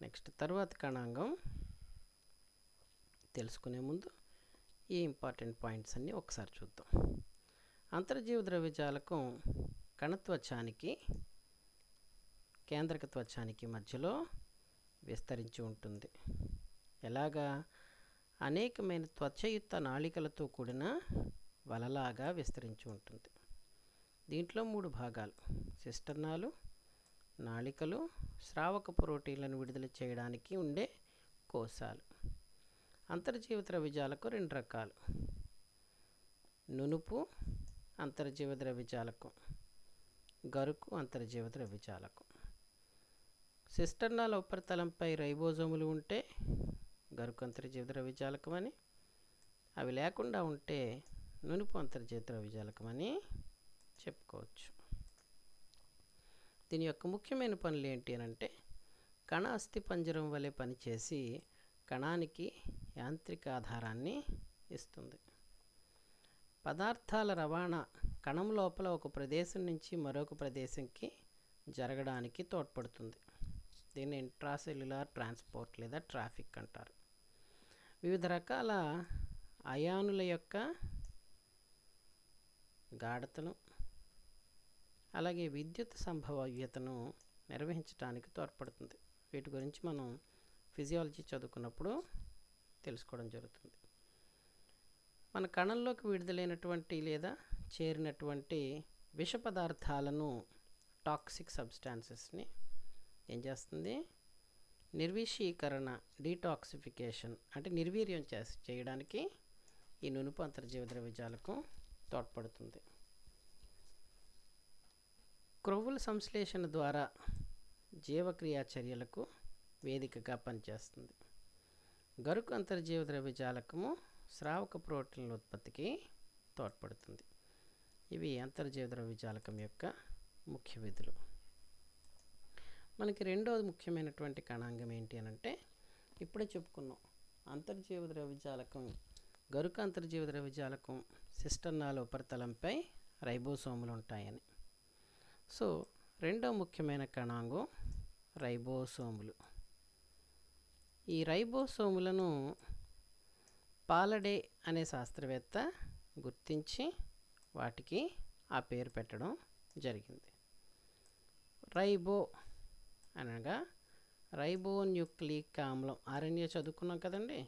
S1: నెక్స్ట్ తర్వాత కణాంగం తెలుసుకునే ముందు ఈ ఇంపార్టెంట్ పాయింట్స్ అన్నీ ఒకసారి చూద్దాం. అంతర్జీవ ద్రవ్యజాలకం కణత్వచానికి కేంద్రక త్వచానికి మధ్యలో విస్తరించి ఉంటుంది. ఎలాగా, అనేకమైన త్వచయుక్త నాళికలతో కూడిన వలలాగా విస్తరించి ఉంటుంది. దీంట్లో 3 భాగాలు, సిస్టర్నాలు, నాళికలు, స్రావక ప్రోటీన్లను విడుదల చేయడానికి ఉండే కోశాలు. అంతర్జీవ ద్రవ్యజాలకం 2 రకాలు, నునుపు అంతర్జీవ ద్రవ్యజాలకం, గరుకు అంతర్జీవ ద్రవ్యజాలకం. సిస్టర్నాల ఉపరితలంపై రైబోజోములు ఉంటే గరుకు అంతర్జీవ ద్రవ్యజాలకం అని, అవి లేకుండా ఉంటే నునుపు అంతర్జీవ ద్రవ్యజాలకం అని చెప్పుకోవచ్చు. దీని యొక్క ముఖ్యమైన పనులు ఏంటి అని అంటే, కణ అస్థిపంజరం వలె పనిచేసి కణానికి యాంత్రిక ఆధారాన్ని ఇస్తుంది. పదార్థాల రవాణా కణం లోపల ఒక ప్రదేశం నుంచి మరొక ప్రదేశంకి జరగడానికి తోడ్పడుతుంది. దీన్ని ఇంట్రాసెల్యులార్ ట్రాన్స్పోర్ట్ లేదా ట్రాఫిక్ అంటారు. వివిధ రకాల అయానుల యొక్క గాఢతను అలాగే విద్యుత్ సంభావ్యతను నిర్వహించడానికి తోడ్పడుతుంది. వీటి గురించి మనం ఫిజియాలజీ చదువుకున్నప్పుడు తెలుసుకోవడం జరుగుతుంది. మన కణంలోకి విడుదలైనటువంటి లేదా చేరినటువంటి విష పదార్థాలను, టాక్సిక్ సబ్స్టాన్సెస్ని ఏం చేస్తుంది, నిర్విషీకరణ, డీటాక్సిఫికేషన్ అంటే నిర్వీర్యం చేయడానికి ఈ నునుపు అంతర్జీవ ద్రవ్యజాలకం తోడ్పడుతుంది. క్రొవ్వుల సంశ్లేషణ ద్వారా జీవక్రియా చర్యలకు వేదికగా పనిచేస్తుంది. గరుకు అంతర్జీవ ద్రవ్యజాలకము స్రావక ప్రోటీన్ల ఉత్పత్తికి తోడ్పడుతుంది. ఇవి అంతర్జీవ ద్రవ్యజాలకం యొక్క ముఖ్య విధులు. మనకి రెండవది ముఖ్యమైనటువంటి కణాంగం ఏంటి అని అంటే, ఇప్పుడే చెప్పుకున్నాం అంతర్జీవ ద్రవ్యజాలకం, గరుకు అంతర్జీవ ద్రవ్యజాలకం సిస్టర్నాల ఉపరితలంపై రైబోసోములు ఉంటాయని. సో రెండవ ముఖ్యమైన కణాంగం రైబోసోములు. ఈ రైబోసోములను పాలడే అనే శాస్త్రవేత్త గుర్తించి వాటికి ఆ పేరు పెట్టడం జరిగింది. రైబో అనగా రైబోన్యూక్లిక్ ఆమ్లం, ఆర్ఎన్ఏ చదువుకున్నాం కదండి,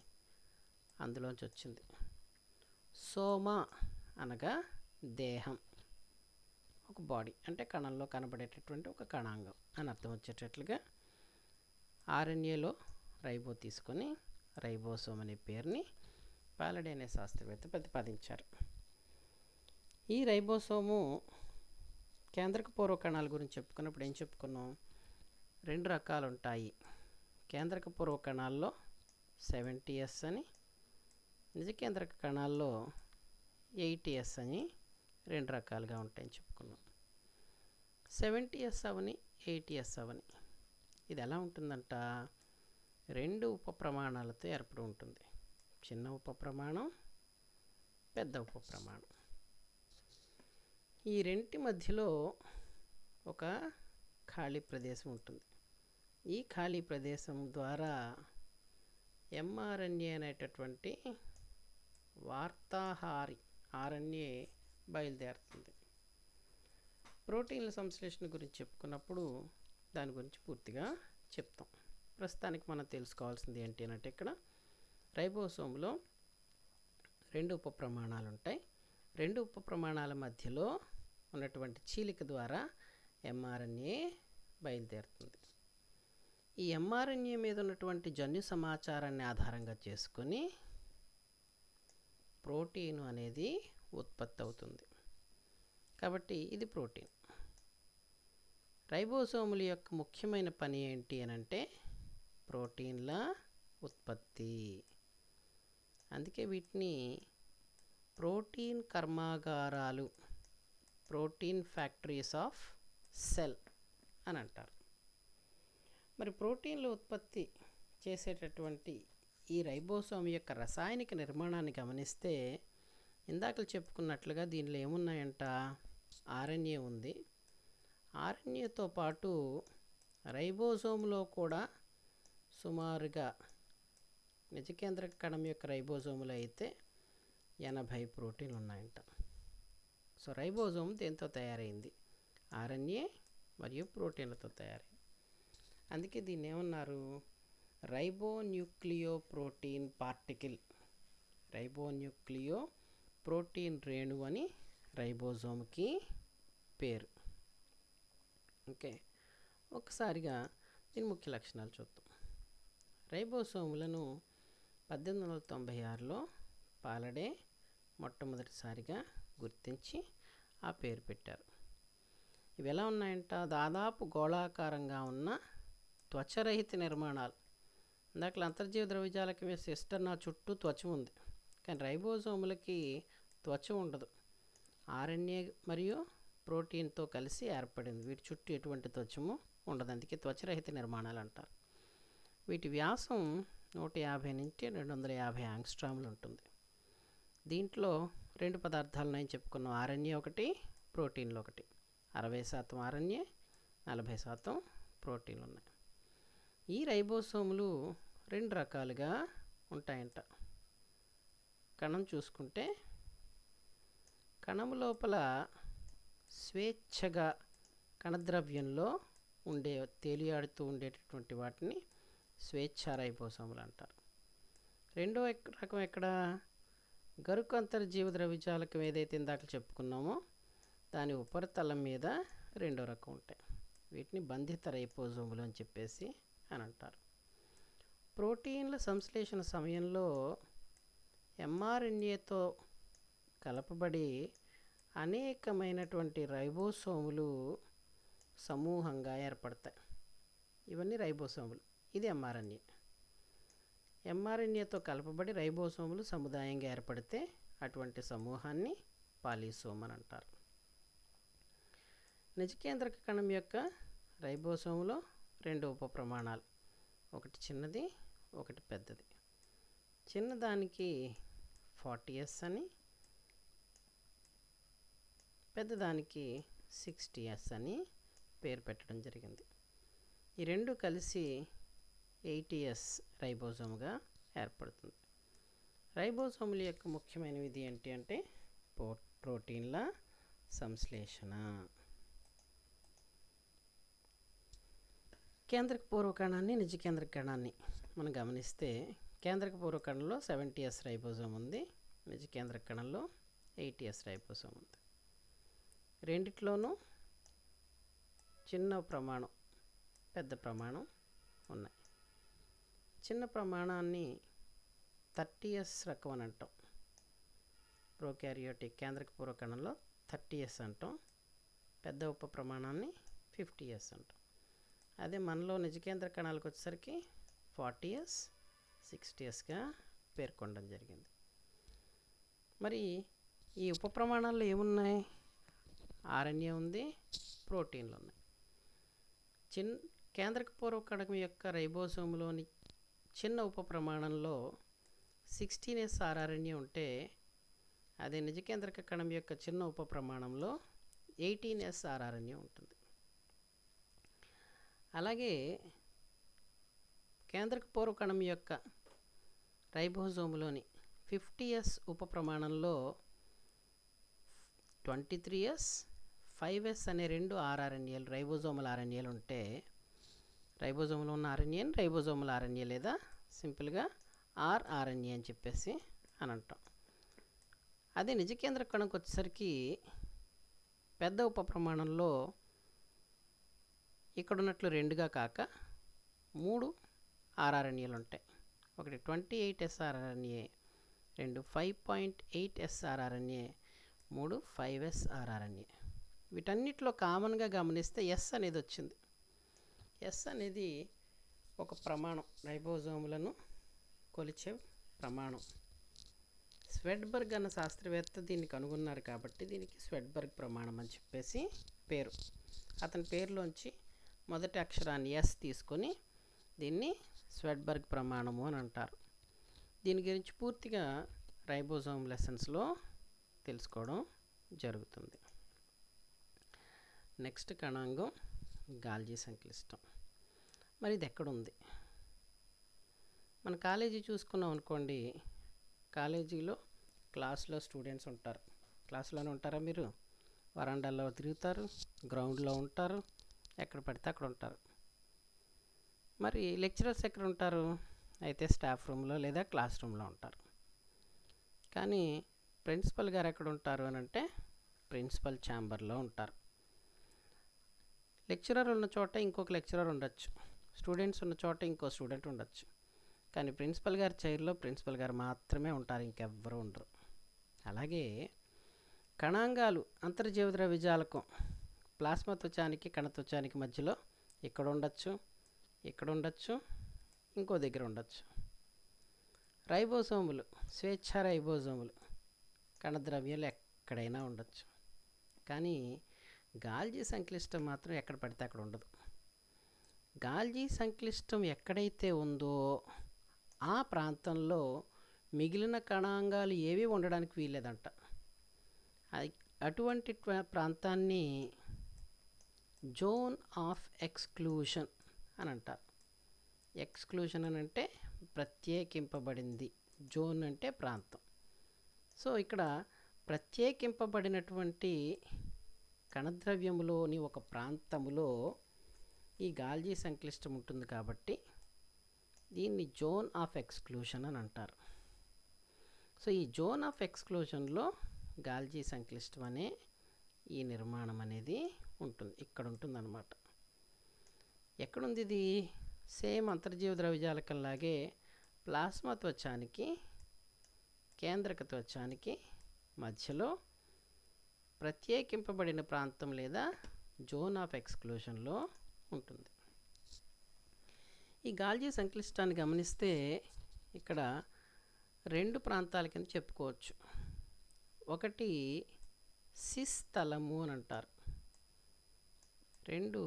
S1: అందులోంచి వచ్చింది. సోమ అనగా దేహం, ఒక బాడీ, అంటే కణంలో కనబడేటటువంటి ఒక కణాంగం అని అర్థం వచ్చేటట్లుగా ఆర్ఎన్ఏలో రైబో తీసుకొని రైబోసోమ్ అనే పేరుని పాలడే అనే శాస్త్రవేత్త ప్రతిపాదించారు. ఈ రైబోసోము కేంద్రక పూర్వ కణాల గురించి చెప్పుకున్నప్పుడు ఏం చెప్పుకున్నాం? 2 రకాలు ఉంటాయి. కేంద్రక పూర్వ కణాల్లో 70S అని, నిజ కేంద్రక కణాల్లో 80S అని 2 రకాలుగా ఉంటాయని చెప్పుకున్నాం. 70S అవని 80S అవని ఇది ఎలా ఉంటుందంట? 2 ఉప ప్రమాణాలతో ఏర్పడి ఉంటుంది. చిన్న ఉప ప్రమాణం, పెద్ద ఉప ప్రమాణం. ఈ రెంటి మధ్యలో ఒక ఖాళీ ప్రదేశం ఉంటుంది. ఈ ఖాళీ ప్రదేశం ద్వారా ఎంఆర్ఎన్ఏ అనేటటువంటి వార్తాహారి ఆర్ఎన్ఏ బయలుదేరుతుంది. ప్రోటీన్ల సంశ్లేషణ గురించి చెప్పుకున్నప్పుడు దాని గురించి పూర్తిగా చెప్తాం. ప్రస్తుతానికి మనం తెలుసుకోవాల్సింది ఏంటి అంటే, ఇక్కడ రైబోసోమ్లో 2 ఉప ప్రమాణాలు ఉంటాయి. 2 ఉప ప్రమాణాల మధ్యలో ఉన్నటువంటి చీలిక ద్వారా ఎంఆర్ఎన్ఏ బయలుదేరుతుంది. ఈ ఎంఆర్ఎన్ఏ మీద ఉన్నటువంటి జన్యు సమాచారాన్ని ఆధారంగా చేసుకొని ప్రోటీన్ అనేది ఉత్పత్తి అవుతుంది. కాబట్టి ఇది ప్రోటీన్. రైబోసోముల యొక్క ముఖ్యమైన పని ఏంటి అని అంటే ప్రోటీన్ల ఉత్పత్తి. అందుకే వీటిని ప్రోటీన్ కర్మాగారాలు, ప్రోటీన్ ఫ్యాక్టరీస్ ఆఫ్ సెల్ అని అంటారు. మరి ప్రోటీన్ల ఉత్పత్తి చేసేటటువంటి ఈ రైబోసోమ్ యొక్క రసాయనిక నిర్మాణాన్ని గమనిస్తే ఇందాక చెప్పుకున్నట్లుగా దీనిలో ఏమున్నాయంట? ఆర్ఎన్ఏ ఉంది. ఆర్ఎన్ఏతో పాటు రైబోసోమ్లో కూడా సుమారుగా నిజకేంద్రక కణం యొక్క రైబోసోములు అయితే 80 ప్రోటీన్లు ఉన్నాయంట. సో రైబోసోమ్ దేంతో తయారైంది? ఆర్ఎన్ఏ మరియు ప్రోటీన్లతో తయారైంది. అందుకే దీన్ని ఏమన్నారు? రైబోన్యూక్లియో ప్రోటీన్ పార్టికిల్, రైబోన్యూక్లియో ప్రోటీన్ రేణువు అని రైబోసోమ్కి పేరు. ఓకే, ఒకసారిగా దీని ముఖ్య లక్షణాలు చూద్దాం. రైబోసోములను 1896లో పాలడే మొట్టమొదటిసారిగా గుర్తించి ఆ పేరు పెట్టారు. ఇవి ఎలా ఉన్నాయంట? దాదాపు గోళాకారంగా ఉన్న త్వచరహిత నిర్మాణాలు. ఇందాక అంతర్జీవ ద్రవ్యజాలకమే సిస్టర్నా చుట్టూ త్వచ ఉంది, కానీ రైబోసోములకి త్వచ ఉండదు. ఆర్ఎన్ఏ మరియు ప్రోటీన్తో కలిసి ఏర్పడింది. వీటి చుట్టూ ఎటువంటి త్వచము ఉండదు, అందుకే త్వచరహిత నిర్మాణాలు అంటారు. వీటి వ్యాసం 150 నుంచి 250 యాంగ్స్ట్రాములు ఉంటుంది. దీంట్లో 2 పదార్థాలు నేను చెప్పుకున్నాం, ఆర్ఎన్ఏ ఒకటి, ప్రోటీన్లు ఒకటి. 60% ఆర్ఎన్ఏ, 40% ప్రోటీన్లు ఉన్నాయి. ఈ రైబోసోములు 2 రకాలుగా ఉంటాయంట. కణం చూసుకుంటే కణం లోపల స్వేచ్ఛగా కణద్రవ్యంలో తేలియాడుతూ ఉండేటటువంటి వాటిని స్వేచ్ఛ రైబోసోములు అంటారు. రెండో రకం ఎక్కడ? గరుకు అంతర్జీవ ద్రవ్యజాలకం ఏదైతే ఇందాక చెప్పుకున్నామో దాని ఉపరితలం మీద 2వ రకం ఉంటాయి. వీటిని బంధిత రైబోసోములు అని చెప్పేసి అని అంటారు. ప్రోటీన్ల సంశ్లేషణ సమయంలో ఎంఆర్ఎన్ఏతో కలపబడి అనేకమైనటువంటి రైబోసోములు సమూహంగా ఏర్పడతాయి. ఇవన్నీ రైబోసోములు. ఇది ఎంఆర్ఎన్ఏ. ఎంఆర్ఎన్ఏతో కలపబడి రైబోసోములు సముదాయంగా ఏర్పడితే అటువంటి సమూహాన్ని పాలిసోమ్ అని అంటారు. నిజకేంద్రక కణం యొక్క రైబోసోములో 2 ఉప ప్రమాణాలు, ఒకటి చిన్నది, ఒకటి పెద్దది. చిన్నదానికి 40S అని, పెద్దదానికి 60S అని పేరు పెట్టడం జరిగింది. ఈ 2 కలిసి 80S రైబోసోమ్గా ఏర్పడుతుంది. రైబోసోముల యొక్క ముఖ్యమైన విధి ఏంటి అంటే ప్రోటీన్ల సంశ్లేషణ. కేంద్రక పూర్వకణాన్ని, నిజ కేంద్రక కణాన్ని మనం గమనిస్తే కేంద్రక పూర్వకణంలో 70s రైబోజోమ్ ఉంది, నిజ కేంద్రక కణంలో 80s రైబోజోమ్ ఉంది. రెండిట్లోనూ చిన్న ప్రమాణం, పెద్ద ప్రమాణం ఉన్నాయి. చిన్న ప్రమాణాన్ని 30s రకం అని అంటాం. ప్రోకారియోటిక్ కేంద్రక పూర్వకణంలో 30s అంటాం. పెద్ద ఉప ప్రమాణాన్ని 50s అంటాం. అదే మనలో నిజ కేంద్ర కణాలకు వచ్చేసరికి 40s, 60sగా పేర్కొనడం జరిగింది. మరి ఈ ఉప ప్రమాణాల్లో ఏమున్నాయి? ఆర్ఎన్ఏ ఉంది, ప్రోటీన్లు ఉన్నాయి. కేంద్రక పూర్వకణం యొక్క రైబోసోమ్లోని చిన్న ఉప ప్రమాణంలో 16s ఆర్ఆర్ఎన్ఏ ఉంటే, అదే నిజ కేంద్రక కణం యొక్క చిన్న ఉప ప్రమాణంలో 18s ఆర్ఆర్ఎన్ఏ ఉంటుంది. అలాగే కేంద్రక పూర్వకణం యొక్క రైబోజోమ్లోని 50s ఉప ప్రమాణంలో 23s, 5s అనే రెండు ఆర్ఆర్ఎన్ఏలు, రైబోజోమల్ ఆర్ఎన్ఏలు ఉంటే, రైబోజోమ్లో ఉన్న ఆర్ఎన్ఏని రైబోజోమల్ ఆర్ఎన్ఏ లేదా సింపుల్గా ఆర్ఆర్ఎన్ఏ అని చెప్పేసి అని అంటాం. అదే నిజ కేంద్ర కణకు వచ్చేసరికి పెద్ద ఉప ప్రమాణంలో ఇక్కడ ఉన్నట్లు రెండుగా కాక 3 ఆర్ఆర్ఎన్ఏలు ఉంటాయి. ఒకటి 28s rRNA, 2 5.8s rRNA, 3 5s rRNA. వీటన్నిటిలో కామన్గా గమనిస్తే ఎస్ అనేది వచ్చింది. ఎస్ అనేది ఒక ప్రమాణం, రైబోజోములను కొలిచే ప్రమాణం. స్వెడ్బర్గ్ అన్న శాస్త్రవేత్త దీన్ని కనుగొన్నారు కాబట్టి దీనికి స్వెడ్బర్గ్ ప్రమాణం అని చెప్పేసి పేరు. అతని పేరులోంచి మొదటి అక్షరాన్ని ఎస్ తీసుకొని దీన్ని స్వెడ్బర్గ్ ప్రమాణము అని అంటారు. దీని గురించి పూర్తిగా రైబోజోమ్ లెసన్స్లో తెలుసుకోవడం జరుగుతుంది. నెక్స్ట్ కణాంగం గాల్జీ సంక్లిష్టం. మరి ఇది ఎక్కడుంది? మన కాలేజీ చూసుకున్నాం అనుకోండి, కాలేజీలో క్లాస్లో స్టూడెంట్స్ ఉంటారు. క్లాసులోనే ఉంటారా మీరు? వరండాల్లో తిరుగుతారు, గ్రౌండ్లో ఉంటారు, ఎక్కడ పడితే అక్కడ ఉంటారు. మరి లెక్చరర్స్ ఎక్కడ ఉంటారు? అయితే స్టాఫ్ రూమ్లో లేదా క్లాస్ రూమ్లో ఉంటారు. కానీ ప్రిన్సిపల్ గారు ఎక్కడ ఉంటారు అని అంటే ప్రిన్సిపల్ ఛాంబర్లో ఉంటారు. లెక్చరర్ ఉన్న చోట ఇంకొక లెక్చరర్ ఉండొచ్చు, స్టూడెంట్స్ ఉన్న చోట ఇంకో స్టూడెంట్ ఉండొచ్చు. కానీ ప్రిన్సిపల్ గారి చైర్లో ప్రిన్సిపల్ గారు మాత్రమే ఉంటారు, ఇంకెవ్వరూ ఉండరు. అలాగే కణాంగాలు అంతర్జీవ ద్రవ్యజాలకం ప్లాస్మా త్వచానికి కణత్వచానికి మధ్యలో ఇక్కడ ఉండొచ్చు, ఇక్కడ ఉండొచ్చు, ఇంకో దగ్గర ఉండొచ్చు. రైబోసోములు, స్వేచ్ఛ రైబోసోములు కణద్రవ్యాలు ఎక్కడైనా ఉండొచ్చు. కానీ గాల్జీ సంక్లిష్టం మాత్రం ఎక్కడ పడితే అక్కడ ఉండదు. గాల్జీ సంక్లిష్టం ఎక్కడైతే ఉందో ఆ ప్రాంతంలో మిగిలిన కణాంగాలు ఏవి ఉండడానికి వీల్లేదంట. అటువంటి ప్రాంతాన్ని జోన్ ఆఫ్ ఎక్స్క్లూషన్ అని అంటారు. ఎక్స్క్లూషన్ అని అంటే ప్రత్యేకింపబడింది, జోన్ అంటే ప్రాంతం. సో ఇక్కడ ప్రత్యేకింపబడినటువంటి కణద్రవ్యములోని ఒక ప్రాంతములో ఈ గాల్జీ సంక్లిష్టం ఉంటుంది కాబట్టి దీన్ని జోన్ ఆఫ్ ఎక్స్క్లూషన్ అని అంటారు. సో ఈ జోన్ ఆఫ్ ఎక్స్క్లూషన్లో గాల్జీ సంక్లిష్టం అనే ఈ నిర్మాణం అనేది ఉంటుంది, ఇక్కడ ఉంటుందన్నమాట. ఎక్కడుంది ఇది? సేమ్ అంతర్జీవ ద్రవ్యజాలకంలాగే ప్లాస్మా త్వచానికి కేంద్రక త్వచానికి మధ్యలో ప్రత్యేకింపబడిన ప్రాంతం లేదా జోన్ ఆఫ్ ఎక్స్క్లూషన్లో ఉంటుంది. ఈ గాల్జీ సంక్లిష్టాన్ని గమనిస్తే ఇక్కడ రెండు ప్రాంతాల కింద చెప్పుకోవచ్చు. ఒకటి సిస్ తలము అని అంటారు, రెండు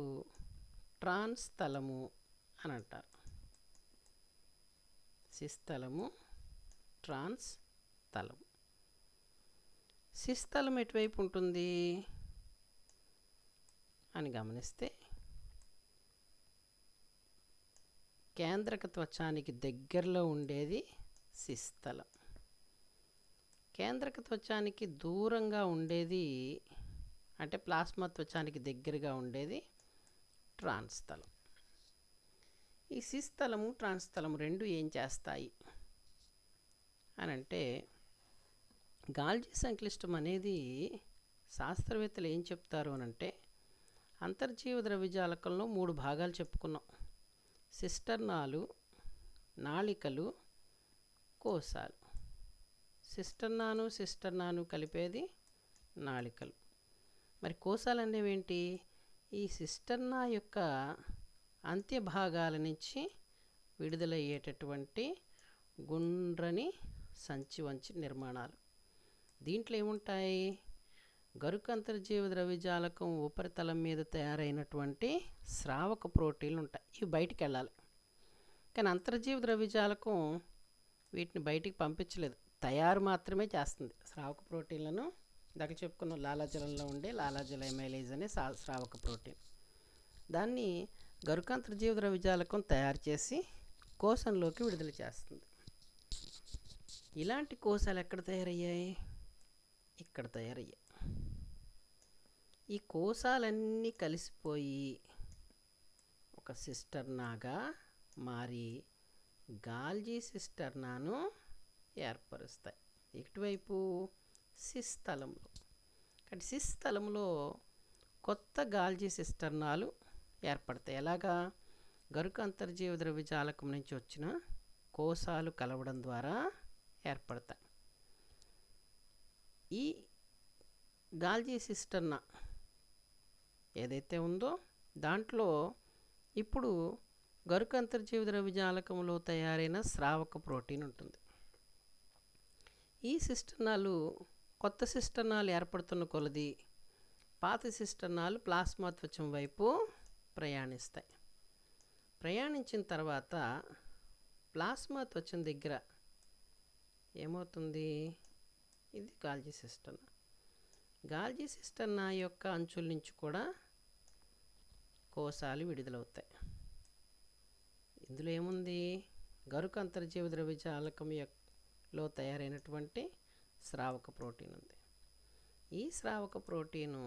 S1: ట్రాన్స్ తలము అని అంటారు. సిస్ తలము, ట్రాన్స్ తలము. సిస్ తలం ఎటువైపు ఉంటుంది అని గమనిస్తే కేంద్రక త్వచానికి దగ్గరలో ఉండేది సిస్ తలం. కేంద్రక త్వచానికి దూరంగా ఉండేది అంటే ప్లాస్మా త్వచానికి దగ్గరగా ఉండేది ట్రాన్స్ తలం. ఈ సిస్థలము ట్రాన్స్థలము రెండు ఏం చేస్తాయి అని అంటే, గాల్జీ సంక్లిష్టం అనేది శాస్త్రవేత్తలు ఏం చెప్తారు అని అంటే, అంతర్జీవ ద్రవ్యజాలకంలో 3 భాగాలు చెప్పుకున్నాం. సిస్టర్నాలు, నాళికలు, కోశాలు. సిస్టర్నాను కలిపేది నాళికలు. మరి కోశాలు అనేవి ఏంటి? ఈ సిస్టర్నా యొక్క అంత్య భాగాల నుంచి విడుదలయ్యేటటువంటి గుండ్రని సంచి వంచి నిర్మాణాలు. దీంట్లో ఏముంటాయి? గరుక అంతర్జీవ ద్రవ్యజాలకం ఉపరితలం మీద తయారైనటువంటి స్రావక ప్రోటీన్లు ఉంటాయి. ఇవి బయటికి వెళ్ళాలి. కానీ అంతర్జీవ ద్రవ్యజాలకం వీటిని బయటికి పంపించలేదు, తయారు మాత్రమే చేస్తుంది. స్రావక ప్రోటీన్లను ఇందాక చెప్పుకున్న లాలాజలంలో ఉండే లాలాజల ఎమైలేజ్ అనే స్రావక ప్రోటీన్, దాన్ని గరుక అంతర్జీవ ద్రవ్యజాలకం తయారు చేసి కోశంలోకి విడుదల చేస్తుంది. ఇలాంటి కోశాలు ఎక్కడ తయారయ్యాయి? ఇక్కడ తయారయ్యాయి. ఈ కోశాలన్నీ కలిసిపోయి ఒక సిస్టర్నాగా మారి గాల్జీ సిస్టర్నాను ఏర్పరుస్తాయి. ఇటువైపు సిస్థలంలో. కానీ సిస్థలంలో కొత్త గాల్జీ సిస్టర్నాలు ఏర్పడతాయి. ఎలాగా? గరుక అంతర్జీవ ద్రవ్యజాలకం నుంచి వచ్చిన కోశాలు కలవడం ద్వారా ఏర్పడతాయి. ఈ గాల్జీ సిస్టర్నా ఏదైతే ఉందో దాంట్లో ఇప్పుడు గరుక అంతర్జీవ ద్రవ్యజాలకంలో తయారైన స్రావక ప్రోటీన్ ఉంటుంది. ఈ సిస్టర్నాలు కొత్త సిస్టర్నాలు ఏర్పడుతున్న కొలది పాత సిస్టర్నాలు ప్లాస్మా త్వచం వైపు ప్రయాణిస్తాయి. ప్రయాణించిన తర్వాత ప్లాస్మా త్వచం దగ్గర ఏమవుతుంది? ఇది గాల్జీ సిస్టర్నా. గాల్జీ సిస్టర్నా యొక్క అంచుల నుంచి కూడా కోశాలు విడుదలవుతాయి. ఇందులో ఏముంది? గరుక అంతర్జీవ ద్రవ్యజాలకంలో తయారైనటువంటి స్రావక ప్రోటీన్ ఉంది. ఈ స్రావక ప్రోటీను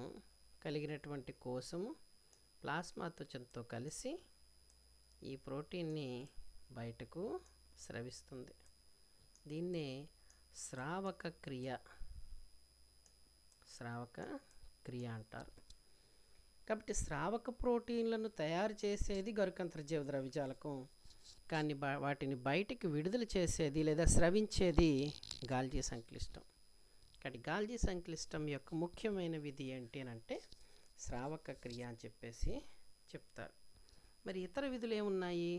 S1: కలిగినటువంటి కోశము ప్లాస్మా త్వచంతో కలిసి ఈ ప్రోటీన్ని బయటకు స్రవిస్తుంది. దీన్నే స్రావక క్రియ అంటారు. కాబట్టి స్రావక ప్రోటీన్లను తయారు చేసేది గరుక అంతర్జీవ ద్రవ్యజాలకం, కానీ వాటిని బయటికి విడుదల చేసేది లేదా స్రవించేది గాల్జీ సంక్లిష్టం. కాబట్టి గాల్జీ సంక్లిష్టం యొక్క ముఖ్యమైన విధి ఏంటి అని అంటే స్రావక క్రియ అని చెప్పేసి చెప్తారు. మరి ఇతర విధులు ఏమున్నాయి?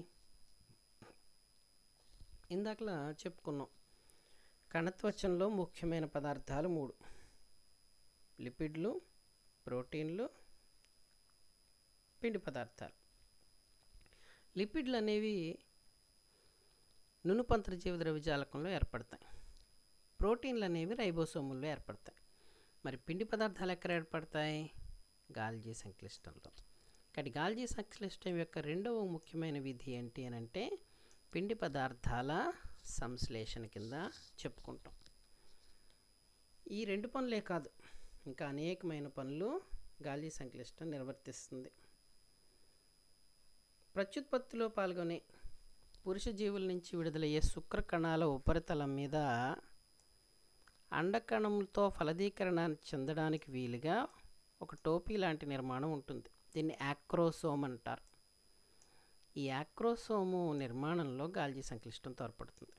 S1: ఇందాకలా చెప్పుకున్నాం, కణత్వచంలో ముఖ్యమైన పదార్థాలు 3: లిపిడ్లు, ప్రోటీన్లు, పిండి పదార్థాలు. లిపిడ్లు అనేవి నునుపు అంతర్జీవ ద్రవ్యజాలకంలో ఏర్పడతాయి. ప్రోటీన్లు అనేవి రైబోసోముల్లో ఏర్పడతాయి. మరి పిండి పదార్థాలు ఎక్కడ ఏర్పడతాయి? గాల్జీ సంక్లిష్టంలో. కాబట్టి గాల్జీ సంక్లిష్టం యొక్క రెండవ ముఖ్యమైన విధి ఏంటి అని అంటే పిండి పదార్థాల సంశ్లేషణ కింద చెప్పుకుంటాం. ఈ 2 పనులే కాదు, ఇంకా అనేకమైన పనులు గాల్జీ సంక్లిష్టం నిర్వర్తిస్తుంది. ప్రత్యుత్పత్తిలో పాల్గొనే పురుష జీవుల నుంచి విడుదలయ్యే శుక్ర కణాల ఉపరితలం మీద అండకణంతో ఫలదీకరణ చెందడానికి వీలుగా ఒక టోపీ లాంటి నిర్మాణం ఉంటుంది. దీన్ని యాక్రోసోమ్ అంటారు. ఈ యాక్రోసోము నిర్మాణంలో గాల్జీ సంక్లిష్టం తోడ్పడుతుంది.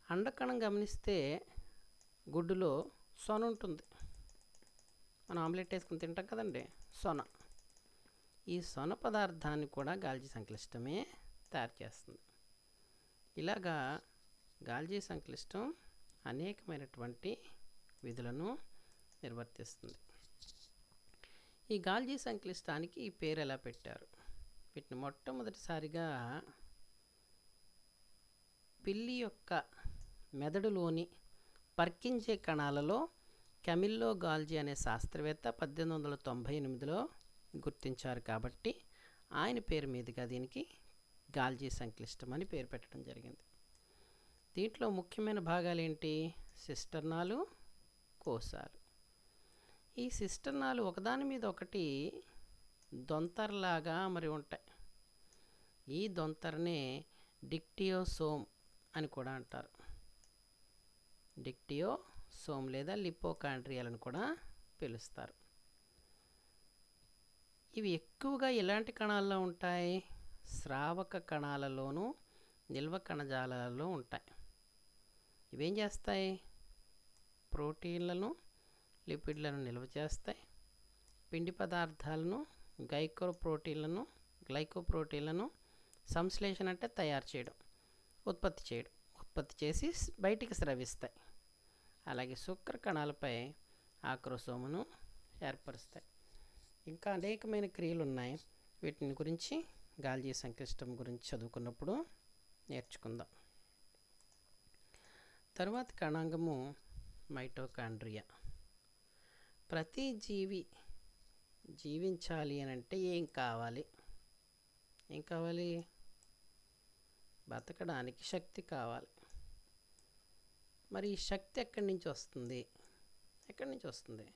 S1: అండకణం గమనిస్తే గుడ్డులో సొన ఉంటుంది. మనం ఆమ్లెట్ వేసుకుని తింటాం కదండి, సొన. ఈ సొన పదార్థాన్ని కూడా గాల్జీ సంక్లిష్టమే తయారు చేస్తుంది. ఇలాగా గాల్జీ సంక్లిష్టం అనేకమైనటువంటి విధులను నిర్వర్తిస్తుంది. ఈ గాల్జీ సంక్లిష్టానికి ఈ పేరు ఎలా పెట్టారు? వీటిని మొట్టమొదటిసారిగా పిల్లి యొక్క మెదడులోని పర్కించే కణాలలో కెమిల్లో గాల్జీ అనే శాస్త్రవేత్త 1898లో గుర్తించారు. కాబట్టి ఆయన పేరు మీదుగా దీనికి గాల్జీ సంక్లిష్టం అని పేరు పెట్టడం జరిగింది. దీంట్లో ముఖ్యమైన భాగాలు ఏంటి? సిస్టర్నాలు, కోశాలు. ఈ సిస్టర్నాలు ఒకదాని మీద ఒకటి దొంతర్లాగా మరి ఉంటాయి. ఈ దొంతరనే డిక్టియోసోమ్ అని కూడా అంటారు. డిక్టియోసోమ్ లేదా లిపోకాండ్రియాలను కూడా పిలుస్తారు. ఇవి ఎక్కువగా ఎలాంటి కణాల్లో ఉంటాయి? స్రావక కణాలలోనూ నిల్వ కణజాలాలలో ఉంటాయి. ఇవేం చేస్తాయి? ప్రోటీన్లను, లిపిడ్లను నిల్వ చేస్తాయి. పిండి పదార్థాలను, గ్లైకోప్రోటీన్లను సంశ్లేషణ అంటే తయారు చేయడం, ఉత్పత్తి చేసి బయటికి స్రవిస్తాయి. అలాగే శుక్ర కణాలపై ఆక్రోసోమును ఏర్పరుస్తాయి. ఇంకా అనేకమైన క్రియలు ఉన్నాయి. వీటిని గురించి గాల్జీ సంక్లిష్టం గురించి చదువుకున్నప్పుడు నేర్చుకుందాం. తరువాత కణాంగము మైటోకాండ్రియా. ప్రతి జీవి జీవించాలి అని అంటే ఏం కావాలి? బతకడానికి శక్తి కావాలి. మరి ఈ శక్తి ఎక్కడి నుంచి వస్తుంది?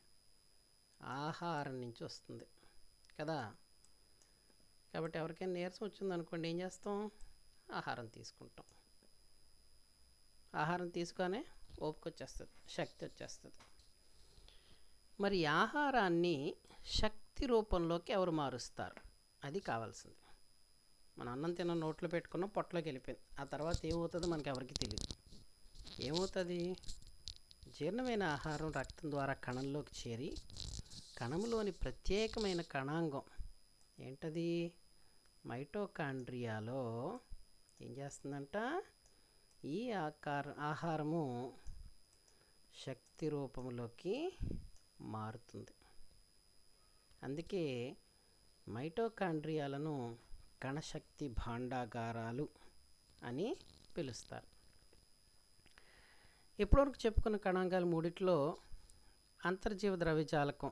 S1: ఆహారం నుంచి వస్తుంది కదా. కాబట్టి ఎవరికైనా నీరసం వచ్చిందనుకోండి, ఏం చేస్తాం? ఆహారం తీసుకుంటాం. ఆహారం తీసుకొనే ఓపిక వచ్చేస్తుంది, శక్తి వచ్చేస్తుంది. మరి ఆహారాన్ని శక్తి రూపంలోకి ఎవరు మారుస్తారు? అది కావాల్సింది. మన అన్నం తిన్న నోట్లో పెట్టుకున్న పొట్టలోకి వెళ్ళిపోయింది. ఆ తర్వాత ఏమవుతుందో మనకి ఎవరికి తెలియదు. ఏమవుతుంది? జీర్ణమైన ఆహారం రక్తం ద్వారా కణంలోకి చేరి కణంలోని ప్రత్యేకమైన కణాంగం ఏంటది? మైటోకాండ్రియాలో ఏం చేస్తుందంట? ఈ ఆహారము శక్తి రూపంలోకి మారుతుంది. అందుకే మైటోకాండ్రియాలను కణశక్తి భాండాగారాలు అని పిలుస్తారు. ఇప్పటివరకు చెప్పుకున్న కణాంగాలు మూడిట్లో అంతర్జీవ ద్రవ్యజాలకం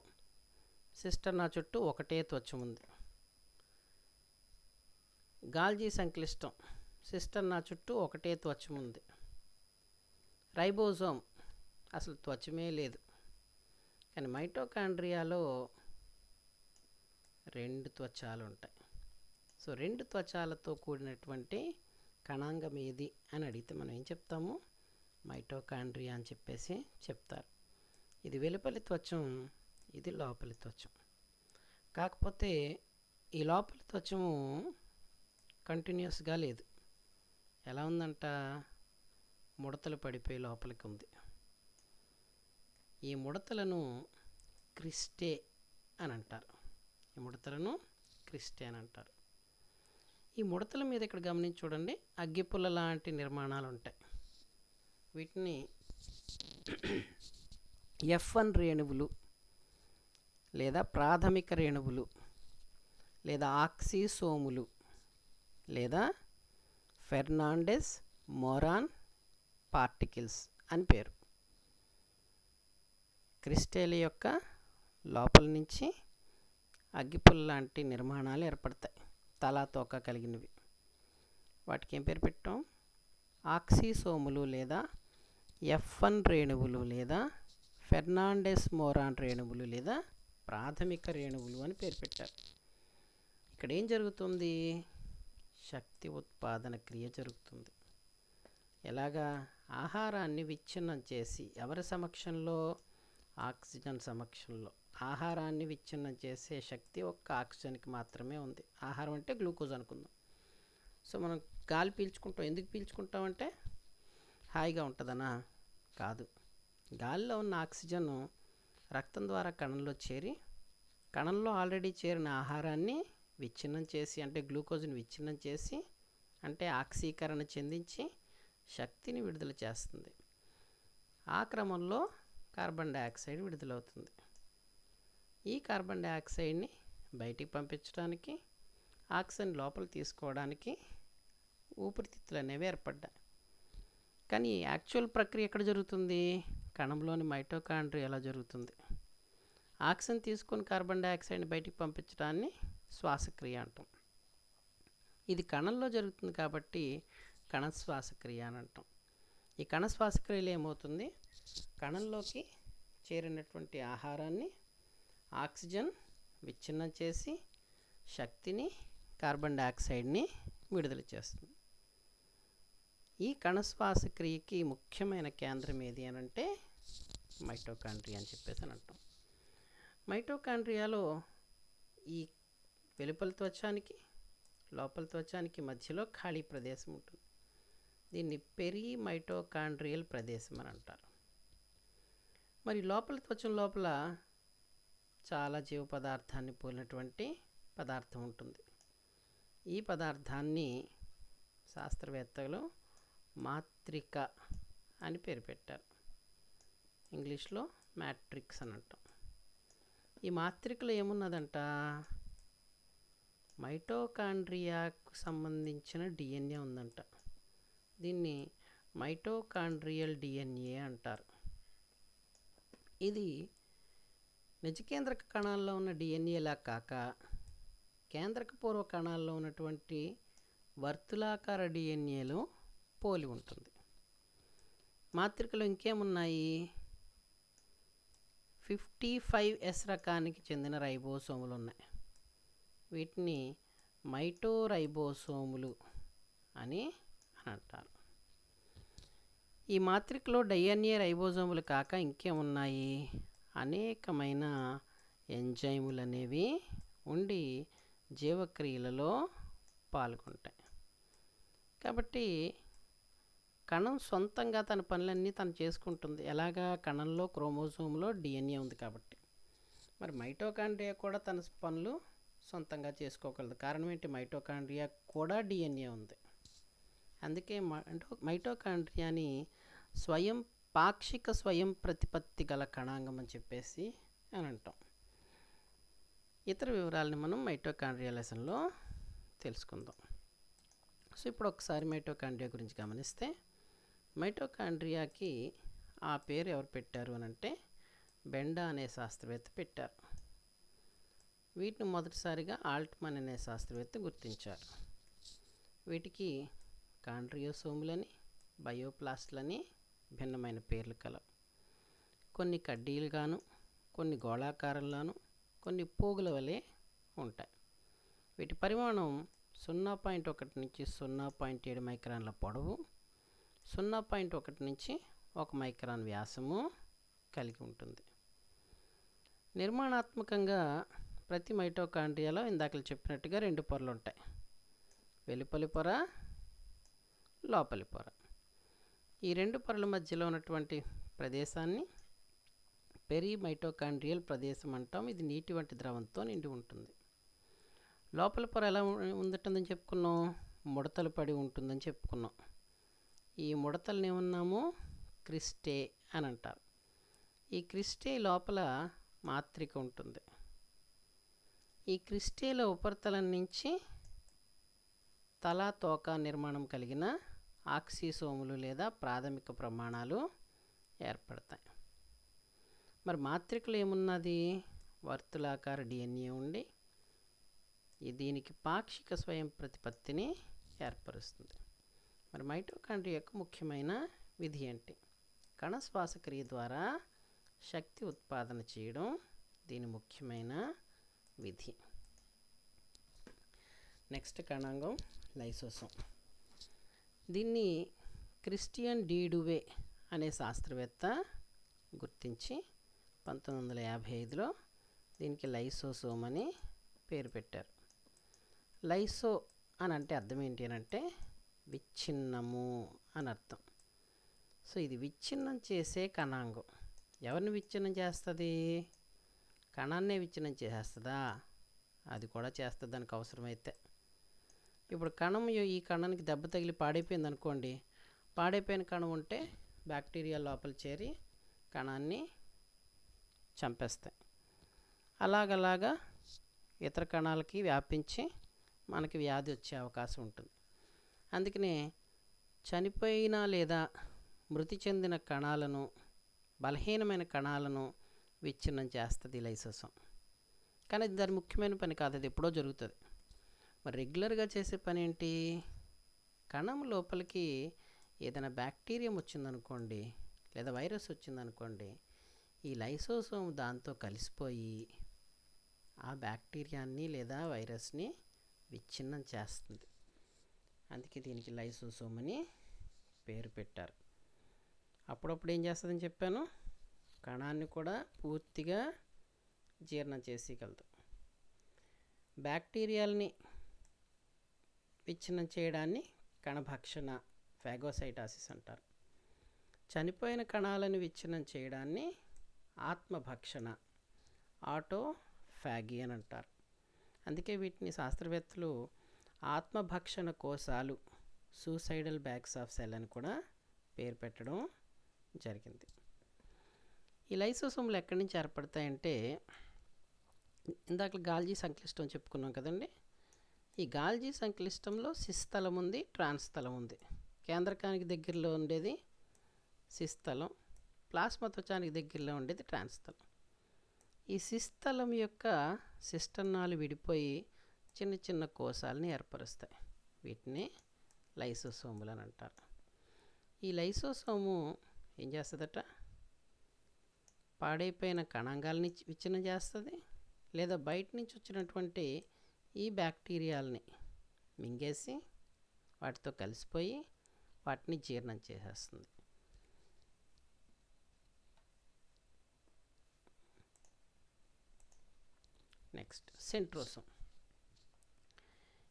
S1: సిస్టర్నా చుట్టూ ఒకటే త్వచం ఉంది. గాల్జీ సంక్లిష్టం సిస్టర్నా చుట్టూ ఒకటే త్వచం ఉంది. రైబోజోమ్ అసలు త్వచమే లేదు. కానీ మైటోకాండ్రియాలో 2 త్వచాలు ఉంటాయి. సో 2 త్వచాలతో కూడినటువంటి కణాంగం ఏది అని అడిగితే మనం ఏం చెప్తాము? మైటోకాండ్రియా అని చెప్పేసి చెప్తారు. ఇది వెలుపలి త్వచం, ఇది లోపలి త్వచం. కాకపోతే ఈ లోపలి త్వచము కంటిన్యూస్గా లేదు. ఎలా ఉందంట? ముడతలు పడిపోయి లోపలికి ఉంది. ఈ ముడతలను క్రిస్టే అని అంటారు. ఈ ముడతల మీద ఇక్కడ గమనించి చూడండి, అగ్గిపుల్ల లాంటి నిర్మాణాలు ఉంటాయి. వీటిని F1 రేణువులు లేదా ప్రాథమిక రేణువులు లేదా ఆక్సిసోములు లేదా ఫెర్నాండెస్ మోరాన్ పార్టికల్స్ అని పేరు. క్రిస్టల్ యొక్క లోపల నుంచి అగ్గిపుల్ల లాంటి నిర్మాణాలు ఏర్పడతాయి, తల తోక కలిగినవి. వాటికి ఏం పేరు పెట్టాం? ఆక్సిసోములు లేదా F1 రేణువులు లేదా ఫెర్నాండెస్ మోరాన్ రేణువులు లేదా ప్రాథమిక రేణువులు అని పేరు పెట్టారు. ఇక్కడ ఏం జరుగుతుంది? శక్తి ఉత్పాదన క్రియ జరుగుతుంది. ఎలాగా? ఆహారాన్ని విచ్ఛిన్నం చేసి, ఎవరి సమక్షంలో? ఆక్సిజన్ సమక్షంలో. ఆహారాన్ని విచ్ఛిన్నం చేసే శక్తి ఒక్క ఆక్సిజన్కి మాత్రమే ఉంది. ఆహారం అంటే గ్లూకోజ్ అనుకుందాం. సో మనం గాలి పీల్చుకుంటాం. ఎందుకు పీల్చుకుంటామంటే హాయిగా ఉంటుందనా? కాదు. గాలిలో ఉన్న ఆక్సిజన్ రక్తం ద్వారా కణంలో చేరి, కణంలో ఆల్రెడీ చేరిన ఆహారాన్ని విచ్ఛిన్నం చేసి, అంటే గ్లూకోజ్ని విచ్ఛిన్నం చేసి, అంటే ఆక్సీకరణ చెందించి శక్తిని విడుదల చేస్తుంది. ఆ క్రమంలో కార్బన్ డయాక్సైడ్ విడుదలవుతుంది. ఈ కార్బన్ డయాక్సైడ్ని బయటికి పంపించడానికి, ఆక్సిజన్ లోపల తీసుకోవడానికి ఊపిరితిత్తులు అనేవి ఏర్పడ్డాయి. కానీ యాక్చువల్ ప్రక్రియ ఎక్కడ జరుగుతుంది? కణంలోని మైటోకాండ్రియా ఎలా జరుగుతుంది? ఆక్సిజన్ తీసుకొని కార్బన్ డయాక్సైడ్ని బయటికి పంపించడాన్ని శ్వాసక్రియ అంటాం. ఇది కణంలో జరుగుతుంది కాబట్టి కణ శ్వాసక్రియ అని అంటాం. ఈ కణ శ్వాసక్రియలో ఏమవుతుంది? కణంలోకి చేరినటువంటి ఆహారాన్ని ఆక్సిజన్ విచ్ఛిన్నం చేసి శక్తిని, కార్బన్ డయాక్సైడ్ని విడుదల చేస్తుంది. ఈ కణ శ్వాసక్రియకి ముఖ్యమైన కేంద్రం ఏది అని అంటే మైటోకాండ్రియా అని చెప్పేసి అని అంటాం. మైటోకాండ్రియాలో ఈ వెలుపల త్వచానికి లోపల త్వచానికి మధ్యలో ఖాళీ ప్రదేశం ఉంటుంది. దీన్ని పెరిమైటోకాండ్రియల్ ప్రదేశం అని అంటారు. మరి లోపల త్వచం లోపల చాలా జీవ పదార్థాన్ని పోలినటువంటి పదార్థం ఉంటుంది. ఈ పదార్థాన్ని శాస్త్రవేత్తలు మాత్రిక అని పేరు పెట్టారు. ఇంగ్లీష్లో మ్యాట్రిక్స్ అని అంటాం. ఈ మాత్రికలో ఏమున్నదంట, మైటోకాండ్రియాకు సంబంధించిన డిఎన్ఏ ఉందంట. దీన్ని మైటోకాండ్రియల్ డిఎన్ఏ అంటారు. ఇది నిజకేంద్రక కణాల్లో ఉన్న డిఎన్ఏలా కాక కేంద్రక పూర్వ కణాల్లో ఉన్నటువంటి వర్తులాకార డిఎన్ఏలో పోలి ఉంటుంది. మాత్రికలో ఇంకేమున్నాయి, 55S రకానికి చెందిన రైబోసోములు ఉన్నాయి. వీటిని మైటోరైబోసోములు అని అంటారు. ఈ మాత్రికలో డిఎన్ఏ రైబోసోములు కాక ఇంకేమున్నాయి, అనేకమైన ఎంజైములు అనేవి ఉండి జీవక్రియలలో పాల్గొంటాయి. కాబట్టి కణం సొంతంగా తన పనులన్నీ తను చేసుకుంటుంది. ఎలాగా, కణంలో క్రోమోజోమ్లో డిఎన్ఏ ఉంది కాబట్టి. మరి మైటోకాండ్రియా కూడా తన పనులు సొంతంగా చేసుకోగలదు. కారణం ఏంటి, మైటోకాండ్రియా కూడా డిఎన్ఏ ఉంది. అందుకే మైటోకాండ్రియాని పాక్షిక స్వయం ప్రతిపత్తి గల కణాంగం అని చెప్పేసి అని అంటాం. ఇతర వివరాలని మనం మైటోకాండ్రియా లెసన్లో తెలుసుకుందాం. సో ఇప్పుడు ఒకసారి మైటోకాండ్రియా గురించి గమనిస్తే, మైటోకాండ్రియాకి ఆ పేరు ఎవరు పెట్టారు అని అంటే బెండా అనే శాస్త్రవేత్త పెట్టారు. వీటిని మొదటిసారిగా ఆల్ట్మన్ అనే శాస్త్రవేత్త గుర్తించారు. వీటికి కాండ్రియోసోములని, బయోప్లాస్ట్లని భిన్నమైన పేర్లు కలవు. కొన్ని కడ్డీలుగాను, కొన్ని గోళాకారంలోను, కొన్ని పోగుల వలె ఉంటాయి. వీటి పరిమాణం 0.1 నుంచి 0.7 మైక్రాన్ల పొడవు, 0.1 నుంచి 1 మైక్రాన్ వ్యాసము కలిగి ఉంటుంది. నిర్మాణాత్మకంగా ప్రతి మైటోకాండ్రియాలో ఇందాక చెప్పినట్టుగా 2 పొరలు ఉంటాయి, వెలుపలి పొర, లోపలి పొర. ఈ 2 పొరల మధ్యలో ఉన్నటువంటి ప్రదేశాన్ని పెరిమైటోకాండ్రియల్ ప్రదేశం అంటాం. ఇది నీటి వంటి ద్రవంతో నిండి ఉంటుంది. లోపల పొర ఎలా ఉంటుందని చెప్పుకున్నాం, ముడతలు పడి ఉంటుందని చెప్పుకున్నాం. ఈ ముడతల్ని ఏమన్నాము, క్రిస్టే అని అంటారు. ఈ క్రిస్టే లోపల మాత్రిక ఉంటుంది. ఈ క్రిస్టేల ఉపరితలం నుంచి తల, తోక నిర్మాణం కలిగిన ఆక్సిసోములు లేదా ప్రాథమిక ప్రమాణాలు ఏర్పడతాయి. మరి మాత్రికలో ఏమున్నది, వర్తులాకార డిఎన్ఏ ఉండి దీనికి పాక్షిక స్వయం ప్రతిపత్తిని ఏర్పరుస్తుంది. మరి మైటోకాండ్రియా యొక్క ముఖ్యమైన విధి ఏంటి, కణ శ్వాసక్రియ ద్వారా శక్తి ఉత్పాదన చేయడం దీని ముఖ్యమైన విధి. నెక్స్ట్ కణాంగం లైసోసోమ్. దీన్ని క్రిస్టియన్ డి డువే అనే శాస్త్రవేత్త గుర్తించి 1955లో దీనికి లైసోసోమ్ అని పేరు పెట్టారు. లైసో అని అంటే అర్థం ఏంటి అని అంటే విచ్ఛిన్నము అని అర్థం. సో ఇది విచ్ఛిన్నం చేసే కణాంగం. ఎవరిని విచ్ఛిన్నం చేస్తుంది, కణాన్నే విచ్ఛిన్నం చేసేస్తుందా, అది కూడా చేస్తుంది దానికి అవసరమైతే. ఇప్పుడు కణం ఈ కణానికి దెబ్బ తగిలి పాడైపోయింది అనుకోండి, పాడైపోయిన కణం ఉంటే బ్యాక్టీరియా లోపల చేరి కణాన్ని చంపేస్తాయి. అలాగలాగా ఇతర కణాలకి వ్యాపించి మనకి వ్యాధి వచ్చే అవకాశం ఉంటుంది. అందుకనే చనిపోయిన లేదా మృతి చెందిన కణాలను, బలహీనమైన కణాలను విచ్ఛిన్నం చేస్తుంది లైసోసోమ్. కానీ అది దాని ముఖ్యమైన పని కాదు, అది ఎప్పుడో జరుగుతుంది. మరి రెగ్యులర్గా చేసే పని ఏంటి, కణం లోపలికి ఏదైనా బ్యాక్టీరియం వచ్చిందనుకోండి లేదా వైరస్ వచ్చిందనుకోండి, ఈ లైసోసోమ్ దాంతో కలిసిపోయి ఆ బ్యాక్టీరియాని లేదా వైరస్ని విచ్ఛిన్నం చేస్తుంది. అందుకే దీనికి లైసోసోమ్ అని పేరు పెట్టారు. అప్పుడప్పుడు ఏం చేస్తుందని చెప్పాను, కణాన్ని కూడా పూర్తిగా జీర్ణం చేసేయగలదు. బ్యాక్టీరియాలని విచ్ఛిన్నం చేయడాన్ని కణభక్షణ ఫాగోసైటాసిస్ అంటారు. చనిపోయిన కణాలను విచ్ఛిన్నం చేయడాన్ని ఆత్మభక్షణ ఆటోఫాగి అని అంటారు. అందుకే వీటిని శాస్త్రవేత్తలు ఆత్మభక్షణ కోశాలు సూసైడల్ బ్యాగ్స్ ఆఫ్ సెల్ అని కూడా పేరు పెట్టడం జరిగింది. ఈ లైసోసోమ్లు ఎక్కడి నుంచి ఏర్పడతాయంటే, ఇందాక గాల్జీ సంక్లిష్టం చెప్పుకున్నాం కదండి. ఈ గాల్జీ సంక్లిష్టంలో సిస్థలం ఉంది, ట్రాన్స్థలం ఉంది. కేంద్రకానికి దగ్గరలో ఉండేది సిస్థలం, ప్లాస్మా త్వచానికి దగ్గరలో ఉండేది ట్రాన్స్థలం. ఈ సిస్థలం యొక్క సిస్టర్నాలు విడిపోయి చిన్న చిన్న కోశాలని ఏర్పరుస్తాయి. వీటిని లైసోసోములు అని అంటారు. ఈ లైసోసోము ఏం చేస్తుందట, పాడైపోయిన కణాంగాలని విచ్ఛిన్నం చేస్తుంది, లేదా బయట నుంచి వచ్చినటువంటి ఈ బ్యాక్టీరియాలని మింగేసి వాటితో కలిసిపోయి వాటిని జీర్ణం చేసేస్తుంది. Next centrosome.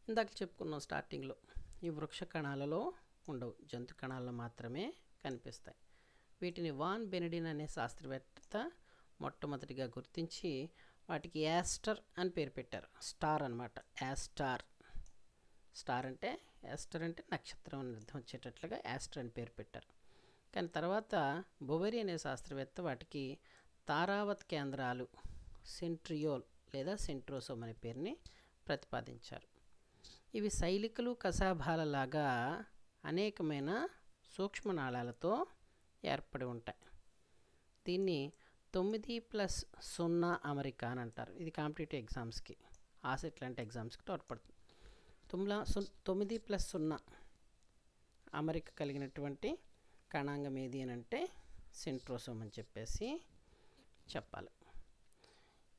S1: ఇందాక చెప్పుకున్నాం స్టార్టింగ్లో, ఈ వృక్ష కణాలలో ఉండవు, జంతు కణాలలో మాత్రమే కనిపిస్తాయి. వీటిని వాన్ బెనెడిన్ అనే శాస్త్రవేత్త మొట్టమొదటిగా గుర్తించి వాటికి యాస్టర్ అని పేరు పెట్టారు. స్టార్ అనమాట, యాస్టార్. స్టార్ అంటే, యాస్టర్ అంటే నక్షత్రం అని అర్థం వచ్చేటట్లుగా యాస్టర్ అని పేరు పెట్టారు. కానీ తర్వాత బొవెరీ అనే శాస్త్రవేత్త వాటికి తారావత్ కేంద్రాలు సెంట్రియోల్ లేదా సెంట్రోసోమ్ అనే పేరుని ప్రతిపాదించారు. ఇవి శైలికలు కసాభాలలాగా అనేకమైన సూక్ష్మనాళాలతో ఏర్పడి ఉంటాయి. దీన్ని 9+0 అమరిక అని అంటారు. ఇది కాంపిటేటివ్ ఎగ్జామ్స్కి, ఆసెట్ లాంటి ఎగ్జామ్స్కి తోడ్పడుతుంది. 9+0 అమరిక కలిగినటువంటి కణాంగం ఏది అని అంటే సెంట్రోసోమ్ అని చెప్పేసి చెప్పాలి.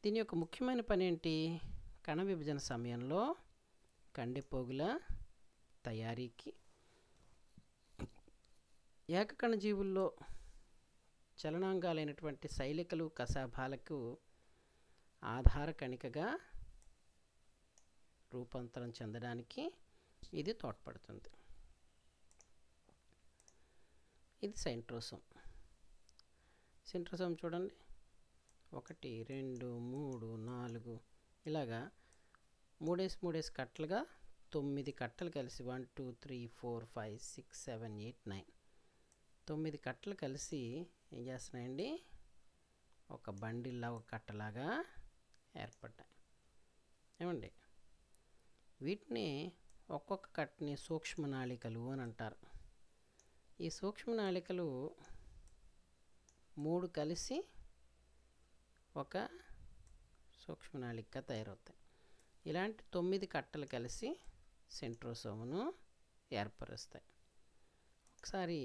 S1: దీని యొక్క ముఖ్యమైన పని ఏంటి, కణ విభజన సమయంలో కండెపోగుల తయారీకి, ఏకకణ జీవుల్లో చలనాంగాలైనటువంటి శైలికలు కసాభాలకు ఆధార కణికగా రూపాంతరం చెందడానికి ఇది తోడ్పడుతుంది. ఇది సెంట్రోసోమ్. సెంట్రోసోమ్ చూడండి, 1 2 3 4 ఇలాగా 3 కట్టలుగా 9 కట్టలు కలిసి 1 2 3 4 5 6 7 8 9 9 కట్టలు కలిసి ఏం చేస్తున్నాయండి, ఒక బండిల్లా ఒక కట్టలాగా ఏర్పడ్డాయి. ఏమండి, వీటిని ఒక్కొక్క కట్టని సూక్ష్మనాళికలు అని అంటారు. ఈ సూక్ష్మనాళికలు 3 కలిసి ఒక సూక్ష్మనాళికగా తయారవుతాయి. ఇలాంటి 9 కట్టలు కలిసి సెంట్రోసోమ్ను ఏర్పరుస్తాయి. ఒకసారి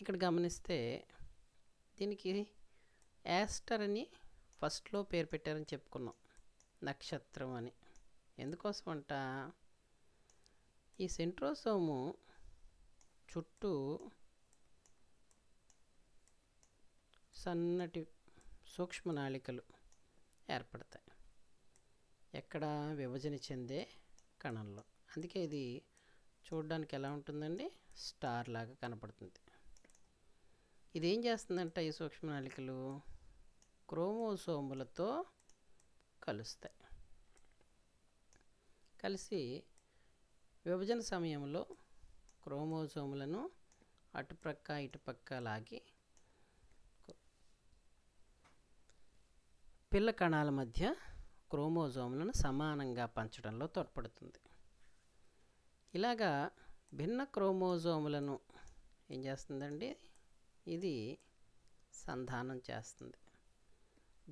S1: ఇక్కడ గమనిస్తే దీనికి యాస్టర్ అని ఫస్ట్లో పేరు పెట్టారని చెప్పుకున్నాం, నక్షత్రం అని. ఎందుకోసం అంట, ఈ సెంట్రోసోము చుట్టూ సన్నటి సూక్ష్మనాళికలు ఏర్పడతాయి ఎక్కడ, విభజన చెందే కణంలో. అందుకే ఇది చూడడానికి ఎలా ఉంటుందండి, స్టార్ లాగా కనపడుతుంది. ఇది ఏం చేస్తుందంట, ఈ సూక్ష్మనాళికలు క్రోమోసోములతో కలుస్తాయి. కలిసి విభజన సమయంలో క్రోమోసోములను అటుపక్క ఇటుపక్క లాగి పిల్ల కణాల మధ్య క్రోమోజోములను సమానంగా పంచడంలో తోడ్పడుతుంది. ఇలాగా భిన్న క్రోమోజోములను ఏం చేస్తుందండి, ఇది సంధానం చేస్తుంది.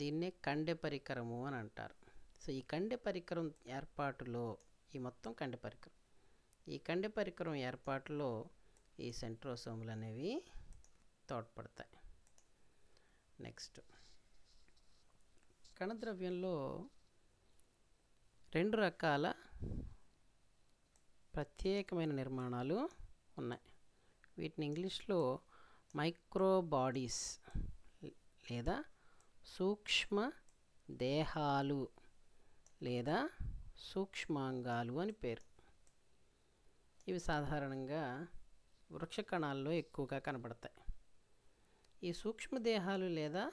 S1: దీన్నే కండె పరికరము అని అంటారు. సో ఈ కండె పరికరం ఏర్పాటులో, ఈ మొత్తం కండె పరికరం, ఈ కండె పరికరం ఏర్పాటులో ఈ సెంట్రోసోములు అనేవి తోడ్పడతాయి. నెక్స్ట్, కణద్రవ్యంలో 2 రకాల ప్రత్యేకమైన నిర్మాణాలు ఉన్నాయి. వీటిని ఇంగ్లీష్లో మైక్రో బాడీస్ లేదా సూక్ష్మ దేహాలు లేదా సూక్ష్మాంగాలు అని పేరు. ఇవి సాధారణంగా వృక్ష కణాల్లో ఎక్కువగా కనబడతాయి. ఈ సూక్ష్మదేహాలు లేదా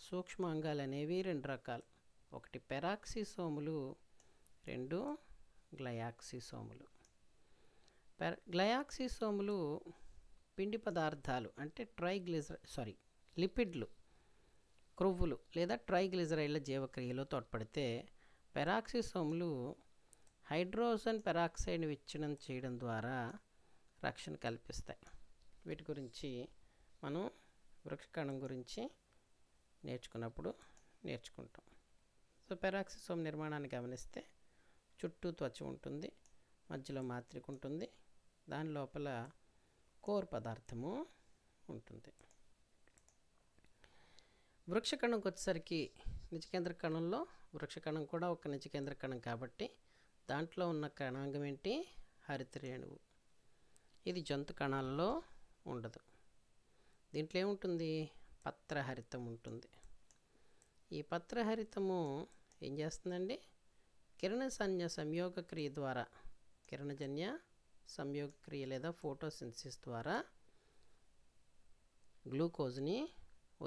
S1: సూక్ష్మాంగాలు అనేవి రెండు రకాలు. ఒకటి పెరాక్సిసోములు, రెండు గ్లయాక్సిసోములు. గ్లయాక్సిసోములు పిండి పదార్థాలు అంటే లిపిడ్లు, క్రొవ్వులు లేదా ట్రైగ్లిజరైడ్ల జీవక్రియలో తోడ్పడితే, పెరాక్సిసోములు హైడ్రోజన్ పెరాక్సైడ్ని విచ్ఛిన్నం చేయడం ద్వారా రక్షణ కల్పిస్తాయి. వీటి గురించి మనం వృక్షకణం గురించి నేర్చుకున్నప్పుడు నేర్చుకుంటాం. సో పెరాక్సిసోమ్ నిర్మాణాన్ని గమనిస్తే చుట్టూ త్వచ ఉంటుంది, మధ్యలో మాత్రిక ఉంటుంది, దాని లోపల కోర్ పదార్థము ఉంటుంది. వృక్షకణంకి వచ్చేసరికి నిజకేంద్ర కణంలో వృక్షకణం కూడా ఒక నిజకేంద్ర కణం కాబట్టి దాంట్లో ఉన్న కణాంగం ఏంటి? హరితరేణువు. ఇది జంతు కణాలలో ఉండదు. దీంట్లో ఏముంటుంది? పత్రహరితం ఉంటుంది. ఈ పత్రహరితము ఏం చేస్తుందండి? కిరణజన్య సంయోగక్రియ ద్వారా, కిరణజన్య సంయోగక్రియ లేదా ఫోటోసింథసిస్ ద్వారా గ్లూకోజ్ని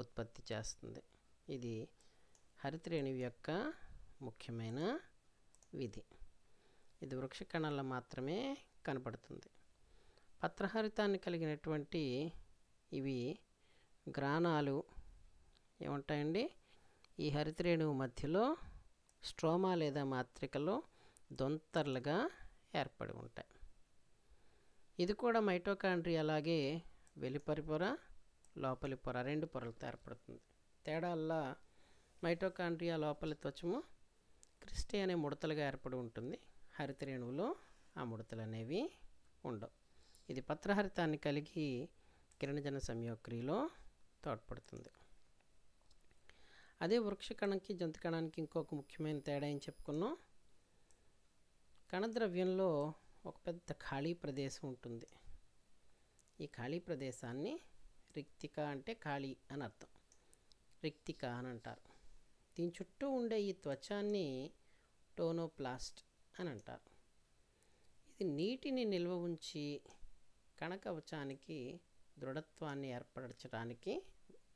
S1: ఉత్పత్తి చేస్తుంది. ఇది హరితరేణువు యొక్క ముఖ్యమైన విధి. ఇది వృక్ష కణాల్లో మాత్రమే కనపడుతుంది. పత్రహరితాన్ని కలిగినటువంటి ఇవి గ్రానాలు ఏముంటాయండి? ఈ హరితరేణువు మధ్యలో స్ట్రోమా లేదా మాత్రికలో దొంతర్లుగా ఏర్పడి ఉంటాయి. ఇది కూడా మైటోకాండ్రియా అలాగే వెలుపలి పొర, లోపలి పొర, రెండు పొరలతో ఏర్పడుతుంది. తేడాల్లా మైటోకాండ్రియా లోపలి త్వచము క్రిస్టే అనే ముడతలుగా ఏర్పడి ఉంటుంది. హరితరేణువులో ఆ ముడతలు అనేవి ఉండవు. ఇది పత్రహరితాన్ని కలిగి కిరణజన సంయోగక్రియలో తోడ్పడుతుంది. అదే వృక్షకణంకి జంతు కణానికి ఇంకొక ముఖ్యమైన తేడా ఏం చెప్పుకున్నాం? కణద్రవ్యంలో ఒక పెద్ద ఖాళీ ప్రదేశం ఉంటుంది. ఈ ఖాళీ ప్రదేశాన్ని రిక్తిక అంటే ఖాళీ అని అర్థం, రిక్తిక అని అంటారు. దీని చుట్టూ ఉండే ఈ త్వచాన్ని టోనోప్లాస్ట్ అని అంటారు. ఇది నీటిని నిల్వ ఉంచి కణకవచానికి దృఢత్వాన్ని ఏర్పరచడానికి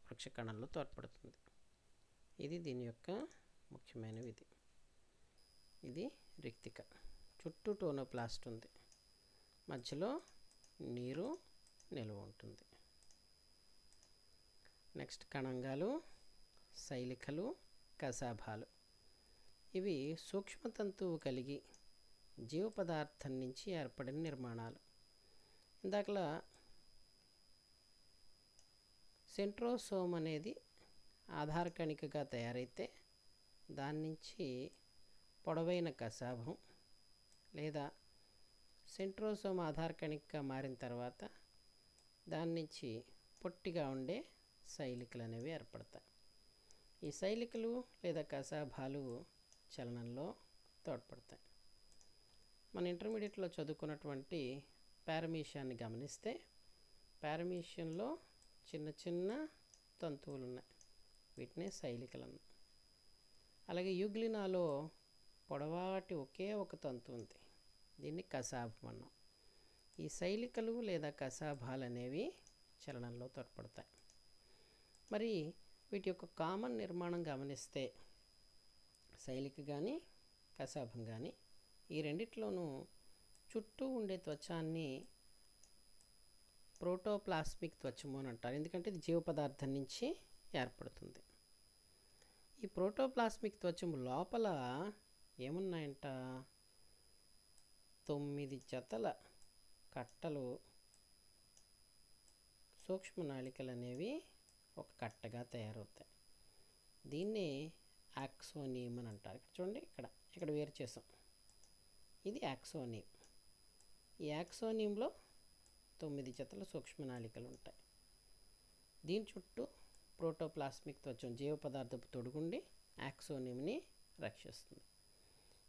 S1: వృక్షకణంలో తోడ్పడుతుంది. ఇది దీని యొక్క ముఖ్యమైన విధి. ఇది రిక్తిక. చుట్టూ టోనోప్లాస్ట్ ఉంది, మధ్యలో నీరు నిల్వ ఉంటుంది. నెక్స్ట్ కణంగాలు, శైలికలు, కశాభాలు. ఇవి సూక్ష్మతంతువు కలిగి జీవ పదార్థం నుంచి ఏర్పడిన నిర్మాణాలు. ఇందాకలా సెంట్రోసోమ్ అనేది ఆధార కణికగా తయారైతే దాని నుంచి పొడవైన కశాభం లేదా సెంట్రోసోమ్ ఆధార కణికగా మారిన తర్వాత దాని నుంచి పొట్టిగా ఉండే శైలికలు అనేవి ఏర్పడతాయి. ఈ శైలికలు లేదా కశాభాలు చలనంలో తోడ్పడతాయి. మన ఇంటర్మీడియట్లో చదువుకున్నటువంటి పారమీషియాన్ని గమనిస్తే పారమీషియంలో చిన్న చిన్న తంతువులు ఉన్నాయి, వీటినే శైలికలు అన్నాం. అలాగే యూగ్లినాలో పొడవాటి ఒకే ఒక తంతు ఉంది, దీన్ని కశాభం అన్నాం. ఈ శైలికలు లేదా కశాభాలు అనేవి చలనంలో తోడ్పడతాయి. మరి వీటి యొక్క కామన్ నిర్మాణం గమనిస్తే శైలిక కానీ కశాభం కానీ ఈ రెండిట్లోనూ చుట్టూ ఉండే త్వచాన్ని ప్రోటోప్లాస్మిక్ త్వచము అని అంటారు, ఎందుకంటే ఇది జీవ పదార్థం నుంచి ఏర్పడుతుంది. ఈ ప్రోటోప్లాస్మిక్ త్వచము లోపల ఏమున్నాయంట? 9 జతల కట్టలు, సూక్ష్మనాళికలు అనేవి ఒక కట్టగా తయారవుతాయి. దీన్ని యాక్సోనియం అని అంటారు. చూడండి, ఇక్కడ వేరు చేసాం, ఇది యాక్సోనియం. ఈ యాక్సోనియంలో 9 జతల సూక్ష్మనాళికలు ఉంటాయి. దీని చుట్టూ ప్రోటోప్లాస్మిక్ త్వచం జీవ పదార్థపు తొడుగుండి యాక్సోనియంని రక్షిస్తుంది.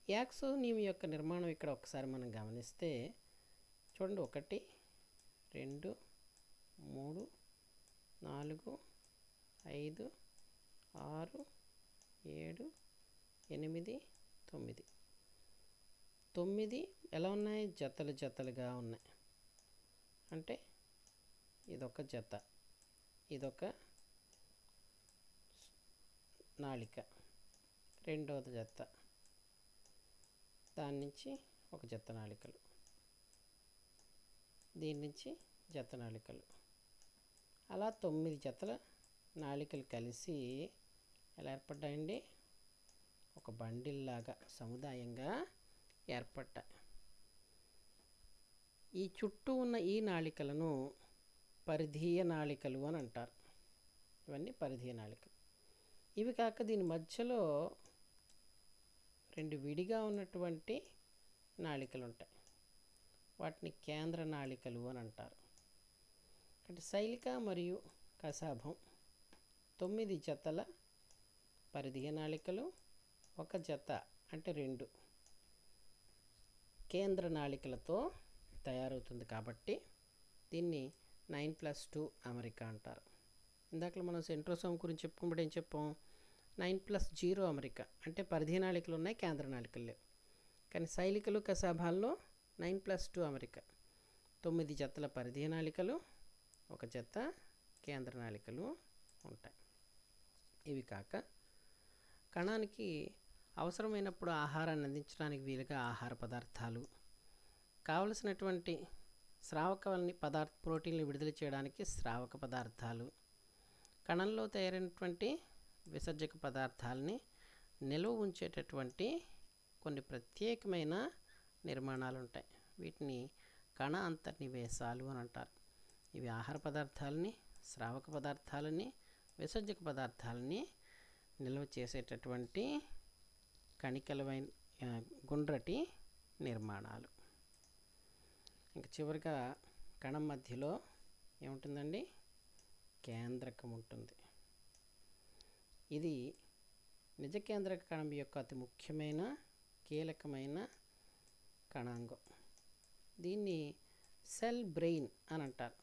S1: యాక్సోనియం యొక్క నిర్మాణం ఇక్కడ ఒకసారి మనం గమనిస్తే చూడండి, 1 2 3 4 5 6 7 8 9. 9 ఎలా ఉన్నాయి? జతలు జతలుగా ఉన్నాయి. అంటే ఇదొక జత, ఇదొక నాళిక, రెండవది జత, దాని నుంచి ఒక జత నాళికలు, దీని నుంచి జత నాళికలు, అలా 9 జతల నాళికలు కలిసి ఎలా ఏర్పడ్డాయండి? ఒక బండిల్లాగా సముదాయంగా ఏర్పడ్డాయి. ఈ చుట్టూ ఉన్న ఈ నాళికలను పరిధీయ నాళికలు అని అంటారు. ఇవన్నీ పరిధీయ నాళికలు. ఇవి కాక దీని మధ్యలో 2 విడిగా ఉన్నటువంటి నాళికలు ఉంటాయి. వాటిని కేంద్ర నాళికలు అని అంటారు. అంటే శైలిక మరియు కశాభం 9 జతల పరిధీయ నాళికలు, ఒక జత అంటే 2 కేంద్ర నాళికలతో తయారవుతుంది. కాబట్టి దీన్ని 9+2 అమరిక అంటారు. ఇందాక మనం సెంట్రోసోమ్ గురించి చెప్పుకున్నప్పుడు ఏం చెప్పాం? 9+0 అమరిక. అంటే పరిధీయ నాళికలు ఉన్నాయి, కేంద్ర నాళికలు లేవు. కానీ శైలికలు కశాభాల్లో 9+2 అమరిక. 9 జతల పరిధీయ నాళికలు, ఒక జత కేంద్ర నాళికలు ఉంటాయి. ఇవి కాక కణానికి అవసరమైనప్పుడు ఆహారాన్ని అందించడానికి వీలుగా ఆహార పదార్థాలు, కావలసినటువంటి స్రావకాలని ప్రోటీన్లు విడుదల చేయడానికి స్రావక పదార్థాలు, కణంలో తయారైనటువంటి విసర్జక పదార్థాలని నిల్వ ఉంచేటటువంటి కొన్ని ప్రత్యేకమైన నిర్మాణాలు ఉంటాయి. వీటిని కణ అంతర్నివేశాలు అని అంటారు. ఇవి ఆహార పదార్థాలని, స్రావక పదార్థాలని, విసర్జక పదార్థాలని నిల్వ చేసేటటువంటి కణికలమైన గుండ్రటి నిర్మాణాలు. ఇంక చివరిగా కణం మధ్యలో ఏముంటుందండి? కేంద్రకం ఉంటుంది. ఇది నిజ కేంద్రక కణం యొక్క అతి ముఖ్యమైన కీలకమైన కణాంగం. దీన్ని సెల్ బ్రెయిన్ అని అంటారు,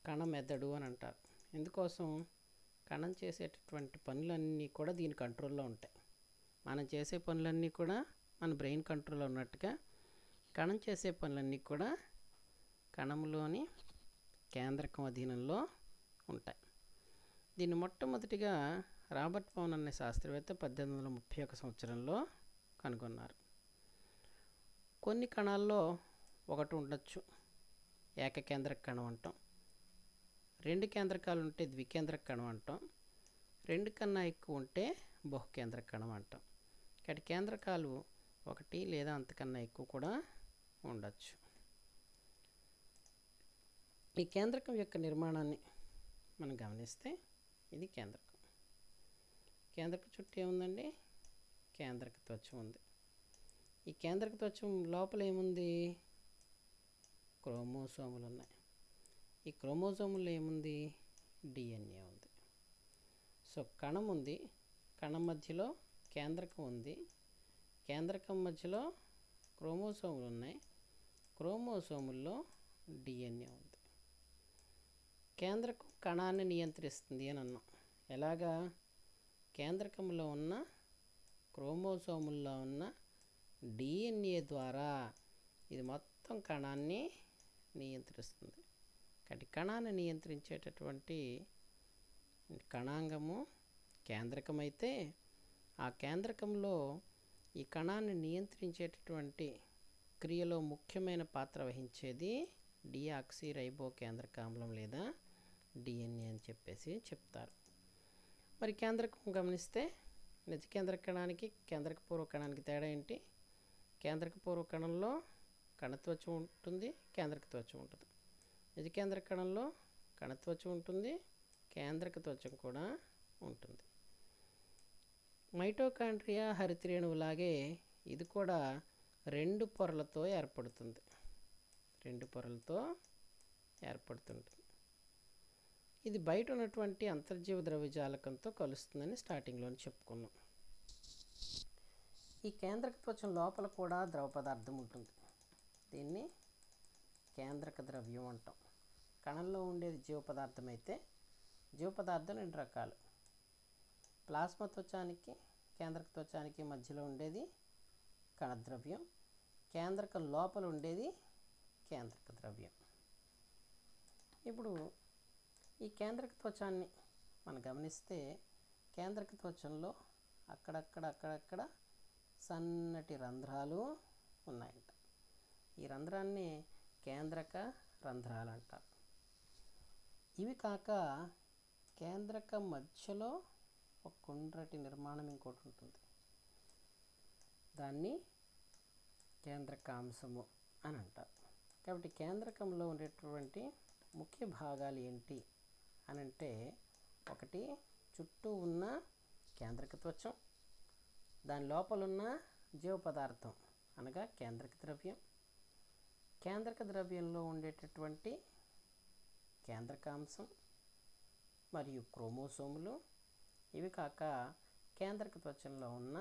S1: కణ మెదడు అని అంటారు. ఎందుకోసం? కణం చేసేటటువంటి పనులన్నీ కూడా దీని కంట్రోల్లో ఉంటాయి. మనం చేసే పనులన్నీ కూడా మన బ్రెయిన్ కంట్రోల్లో ఉన్నట్టుగా కణం చేసే పనులన్నీ కూడా కణంలోని కేంద్రకం అధీనంలో ఉంటాయి. దీన్ని మొట్టమొదటిగా రాబర్ట్ పౌన్ అనే శాస్త్రవేత్త 1831 సంవత్సరంలో కనుగొన్నారు. కొన్ని కణాల్లో ఒకటి ఉండొచ్చు, ఏకకేంద్రక కణం అంటాం. 2 కేంద్రకాలు ఉంటే ద్వికేంద్రక కణం అంటాం. 2 కన్నా ఎక్కువ ఉంటే బహుకేంద్రక కణం అంటాం. ఇక్కడ కేంద్రకాలు 1 లేదా అంతకన్నా ఎక్కువ కూడా ఉండొచ్చు. ఈ కేంద్రకం యొక్క నిర్మాణాన్ని మనం గమనిస్తే ఇది కేంద్రకం. కేంద్రక చుట్టూ ఏముందండి? కేంద్రక త్వచం ఉంది. ఈ కేంద్రక త్వచం లోపల ఏముంది? క్రోమోసోములు ఉన్నాయి. ఈ క్రోమోసోముల్లో ఏముంది? డిఎన్ఏ ఉంది. సో కణం ఉంది, కణం మధ్యలో కేంద్రకం ఉంది, కేంద్రకం మధ్యలో క్రోమోసోములు ఉన్నాయి, క్రోమోసోముల్లో డిఎన్ఏ ఉంది. కేంద్రకం కణాన్ని నియంత్రిస్తుంది అని అన్నాం. ఎలాగా? కేంద్రకంలో ఉన్న క్రోమోసోముల్లో ఉన్న డిఎన్ఏ ద్వారా ఇది మొత్తం కణాన్ని నియంత్రిస్తుంది. కాబట్టి కణాన్ని నియంత్రించేటటువంటి కణాంగము కేంద్రకమైతే, ఆ కేంద్రకంలో ఈ కణాన్ని నియంత్రించేటటువంటి క్రియలో ముఖ్యమైన పాత్ర వహించేది డిఆక్సిరైబో కేంద్రక ఆమ్లం లేదా డిఎన్ఏ అని చెప్పేసి చెప్తారు. మరి కేంద్రకం గమనిస్తే నిజ కేంద్రక కణానికి కేంద్రక పూర్వ కణానికి తేడా ఏంటి? కేంద్రక పూర్వ కణంలో కణత్వచం ఉంటుంది, కేంద్రక త్వచం ఉంటుంది. నిజ కేంద్రక కణంలో కణత్వచం ఉంటుంది, కేంద్రక త్వచం కూడా ఉంటుంది. మైటోకాండ్రియా హరితరేణువులాగే ఇది కూడా 2 పొరలతో ఏర్పడుతుంది. 2 పొరలతో ఏర్పడుతుంటుంది. ఇది బయట ఉన్నటువంటి అంతర్జీవ ద్రవ్యజాలకంతో కలుస్తుందని స్టార్టింగ్లోనే చెప్పుకున్నాం. ఈ కేంద్రక త్వచం లోపల కూడా ద్రవ పదార్థం ఉంటుంది. దీన్ని కేంద్రక ద్రవ్యం అంటాం. కణంలో ఉండేది జీవ పదార్థం అయితే జీవ పదార్థం 2 రకాలు. ప్లాస్మా త్వచానికి కేంద్రక త్వచానికి మధ్యలో ఉండేది కణద్రవ్యం, కేంద్రకం లోపల ఉండేది కేంద్రక ద్రవ్యం. ఇప్పుడు ఈ కేంద్రక త్వచాన్ని మనం గమనిస్తే కేంద్రక త్వచంలో అక్కడక్కడ సన్నటి రంధ్రాలు ఉన్నాయంట. ఈ రంధ్రాన్ని కేంద్రక రంధ్రాలు అంటారు. ఇవి కాక కేంద్రక మధ్యలో ఒక గుండ్రటి నిర్మాణం ఇంకోటి ఉంటుంది. దాన్ని కేంద్రకాంశము అని అంటారు. కాబట్టి కేంద్రకంలో ఉండేటువంటి ముఖ్య భాగాలు ఏంటి అని అంటే, ఒకటి చుట్టూ ఉన్న కేంద్రక త్వచం, దాని లోపల ఉన్న జీవ పదార్థం అనగా కేంద్రక ద్రవ్యం, కేంద్రక ద్రవ్యంలో ఉండేటటువంటి కేంద్రకాంశం మరియు క్రోమోసోములు, ఇవి కాక కేంద్రక త్వచంలో ఉన్న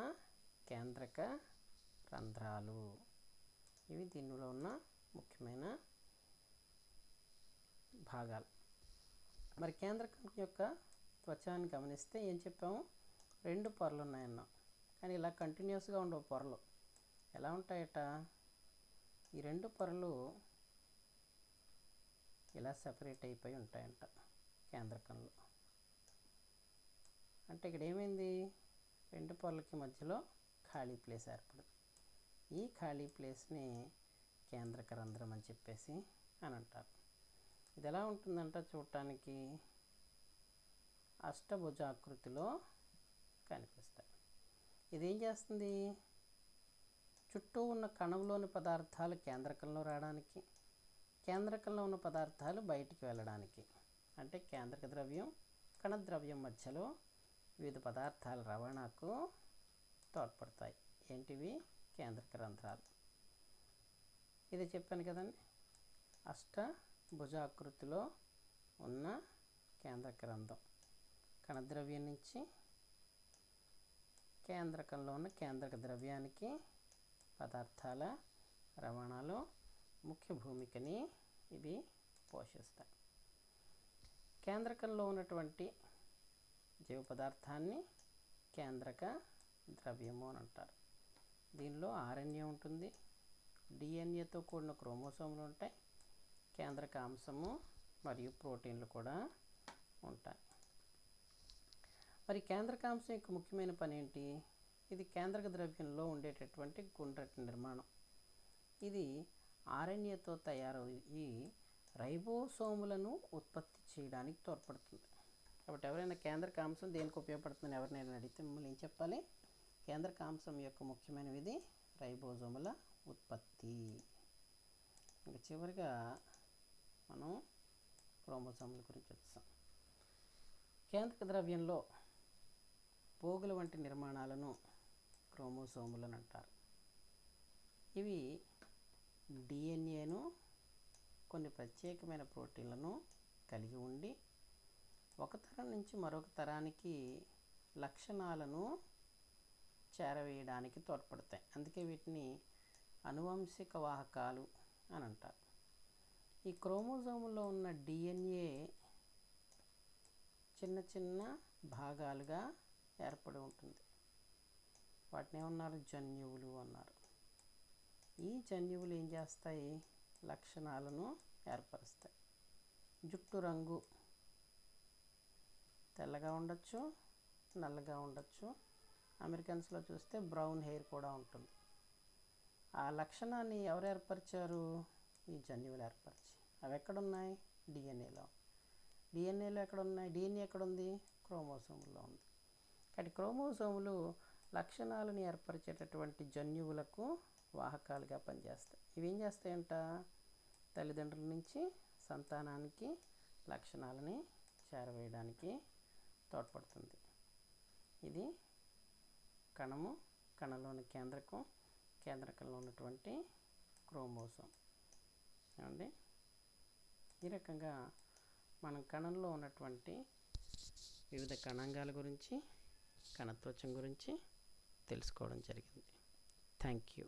S1: కేంద్రక రంధ్రాలు. ఇవి దీనిలో ఉన్న ముఖ్యమైన భాగాలు. మరి కేంద్రకం యొక్క త్వచాన్ని గమనిస్తే ఏం చెప్పాము, 2 పొరలు ఉన్నాయన్నాం. కానీ ఇలా కంటిన్యూస్గా ఉండవు పొరలు. ఎలా ఉంటాయట, ఈ 2 పొరలు ఇలా సెపరేట్ అయిపోయి ఉంటాయంట కేంద్రకంలో. అంటే ఇక్కడ ఏమైంది, 2 పొరలకి మధ్యలో ఖాళీ ప్లేస్ ఏర్పడింది. ఈ ఖాళీ ప్లేస్ని కేంద్రక రంధ్రం అని చెప్పేసి అని అంటారు. ఇది ఎలా ఉంటుందంట, చూడటానికి అష్టభుజాకృతిలో కనిపిస్తాయి. ఇది ఏం చేస్తుంది, చుట్టూ ఉన్న కణంలోని పదార్థాలు కేంద్రకంలో రావడానికి, కేంద్రకంలో ఉన్న పదార్థాలు బయటికి వెళ్ళడానికి, అంటే కేంద్రక ద్రవ్యం కణద్రవ్యం మధ్యలో వివిధ పదార్థాల రవాణాకు తోడ్పడతాయి. ఏంటివి, కేంద్రక రంధ్రాలు. ఇది చెప్పాను కదండి, అష్టభుజాకృతిలో ఉన్న కేంద్రక రంధ్రం కణద్రవ్యం నుంచి కేంద్రకంలో ఉన్న కేంద్రక ద్రవ్యానికి పదార్థాల రవాణాలో ముఖ్య భూమికని ఇవి పోషిస్తాయి. కేంద్రకంలో ఉన్నటువంటి జీవ పదార్థాన్ని కేంద్రక ద్రవ్యము అని అంటారు. దీనిలో ఆర్ఎన్ఏ ఉంటుంది, డిఎన్ఏతో కూడిన క్రోమోసోములు ఉంటాయి, కేంద్రకాంశము మరియు ప్రోటీన్లు కూడా ఉంటాయి. మరి కేంద్రకాంశం యొక్క ముఖ్యమైన పని ఏంటి, ఇది కేంద్రక ద్రవ్యంలో ఉండేటటువంటి గుండ్రటి నిర్మాణం. ఇది ఆర్ఎన్ఏతో తయారయ్యి రైబోసోములను ఉత్పత్తి చేయడానికి తోడ్పడుతుంది. కాబట్టి ఎవరైనా కేంద్రకాంశం దేనికి ఉపయోగపడుతుందని ఎవరినైనా అడిగితే మిమ్మల్ని ఏం చెప్పాలి, కేంద్రకాంశం యొక్క ముఖ్యమైన విధి రైబోజోముల ఉత్పత్తి. ఇంకా చివరిగా మనం క్రోమోసోముల గురించి వచ్చాం. కేంద్రక ద్రవ్యంలో పోగుల వంటి నిర్మాణాలను క్రోమోసోములను అంటారు. ఇవి డిఎన్ఏను కొన్ని ప్రత్యేకమైన ప్రోటీన్లను కలిగి ఉండి ఒక తరం నుంచి మరొక తరానికి లక్షణాలను చేరవేయడానికి తోడ్పడతాయి. అందుకే వీటిని అనువంశిక వాహకాలు అని అంటారు. ఈ క్రోమోజోములో ఉన్న డిఎన్ఏ చిన్న చిన్న భాగాలుగా ఏర్పడి ఉంటుంది. వాటిని ఏమన్నారు, జన్యువులు అన్నారు. ఈ జన్యువులు ఏం చేస్తాయి, లక్షణాలను ఏర్పరుస్తాయి. జుట్టు రంగు తెల్లగా ఉండొచ్చు, నల్లగా ఉండొచ్చు. అమెరికన్స్లో చూస్తే బ్రౌన్ హెయిర్ కూడా ఉంటుంది. ఆ లక్షణాన్ని ఎవరు ఏర్పరిచారు, ఈ జన్యువులు ఏర్పరిచి. అవి ఎక్కడున్నాయి, డిఎన్ఏలో. డిఎన్ఏలో ఎక్కడున్నాయి, డిఎన్ఏ ఎక్కడుంది, క్రోమోసోముల్లో ఉంది. కాబట్టి క్రోమోసోములు లక్షణాలను ఏర్పరిచేటటువంటి జన్యువులకు వాహకాలుగా పనిచేస్తాయి. ఇవి ఏం చేస్తాయంట, తల్లిదండ్రుల నుంచి సంతానానికి లక్షణాలని చేరవేయడానికి తోడ్పడుతుంది. ఇది కణము, కణంలోని కేంద్రకం, కేంద్రకంలో ఉన్నటువంటి క్రోమోసోమ్ ఏమండి. ఈ రకంగా మనం కణంలో ఉన్నటువంటి వివిధ కణాంగాల గురించి, కణత్వచం గురించి తెలుసుకోవడం జరిగింది. Thank you.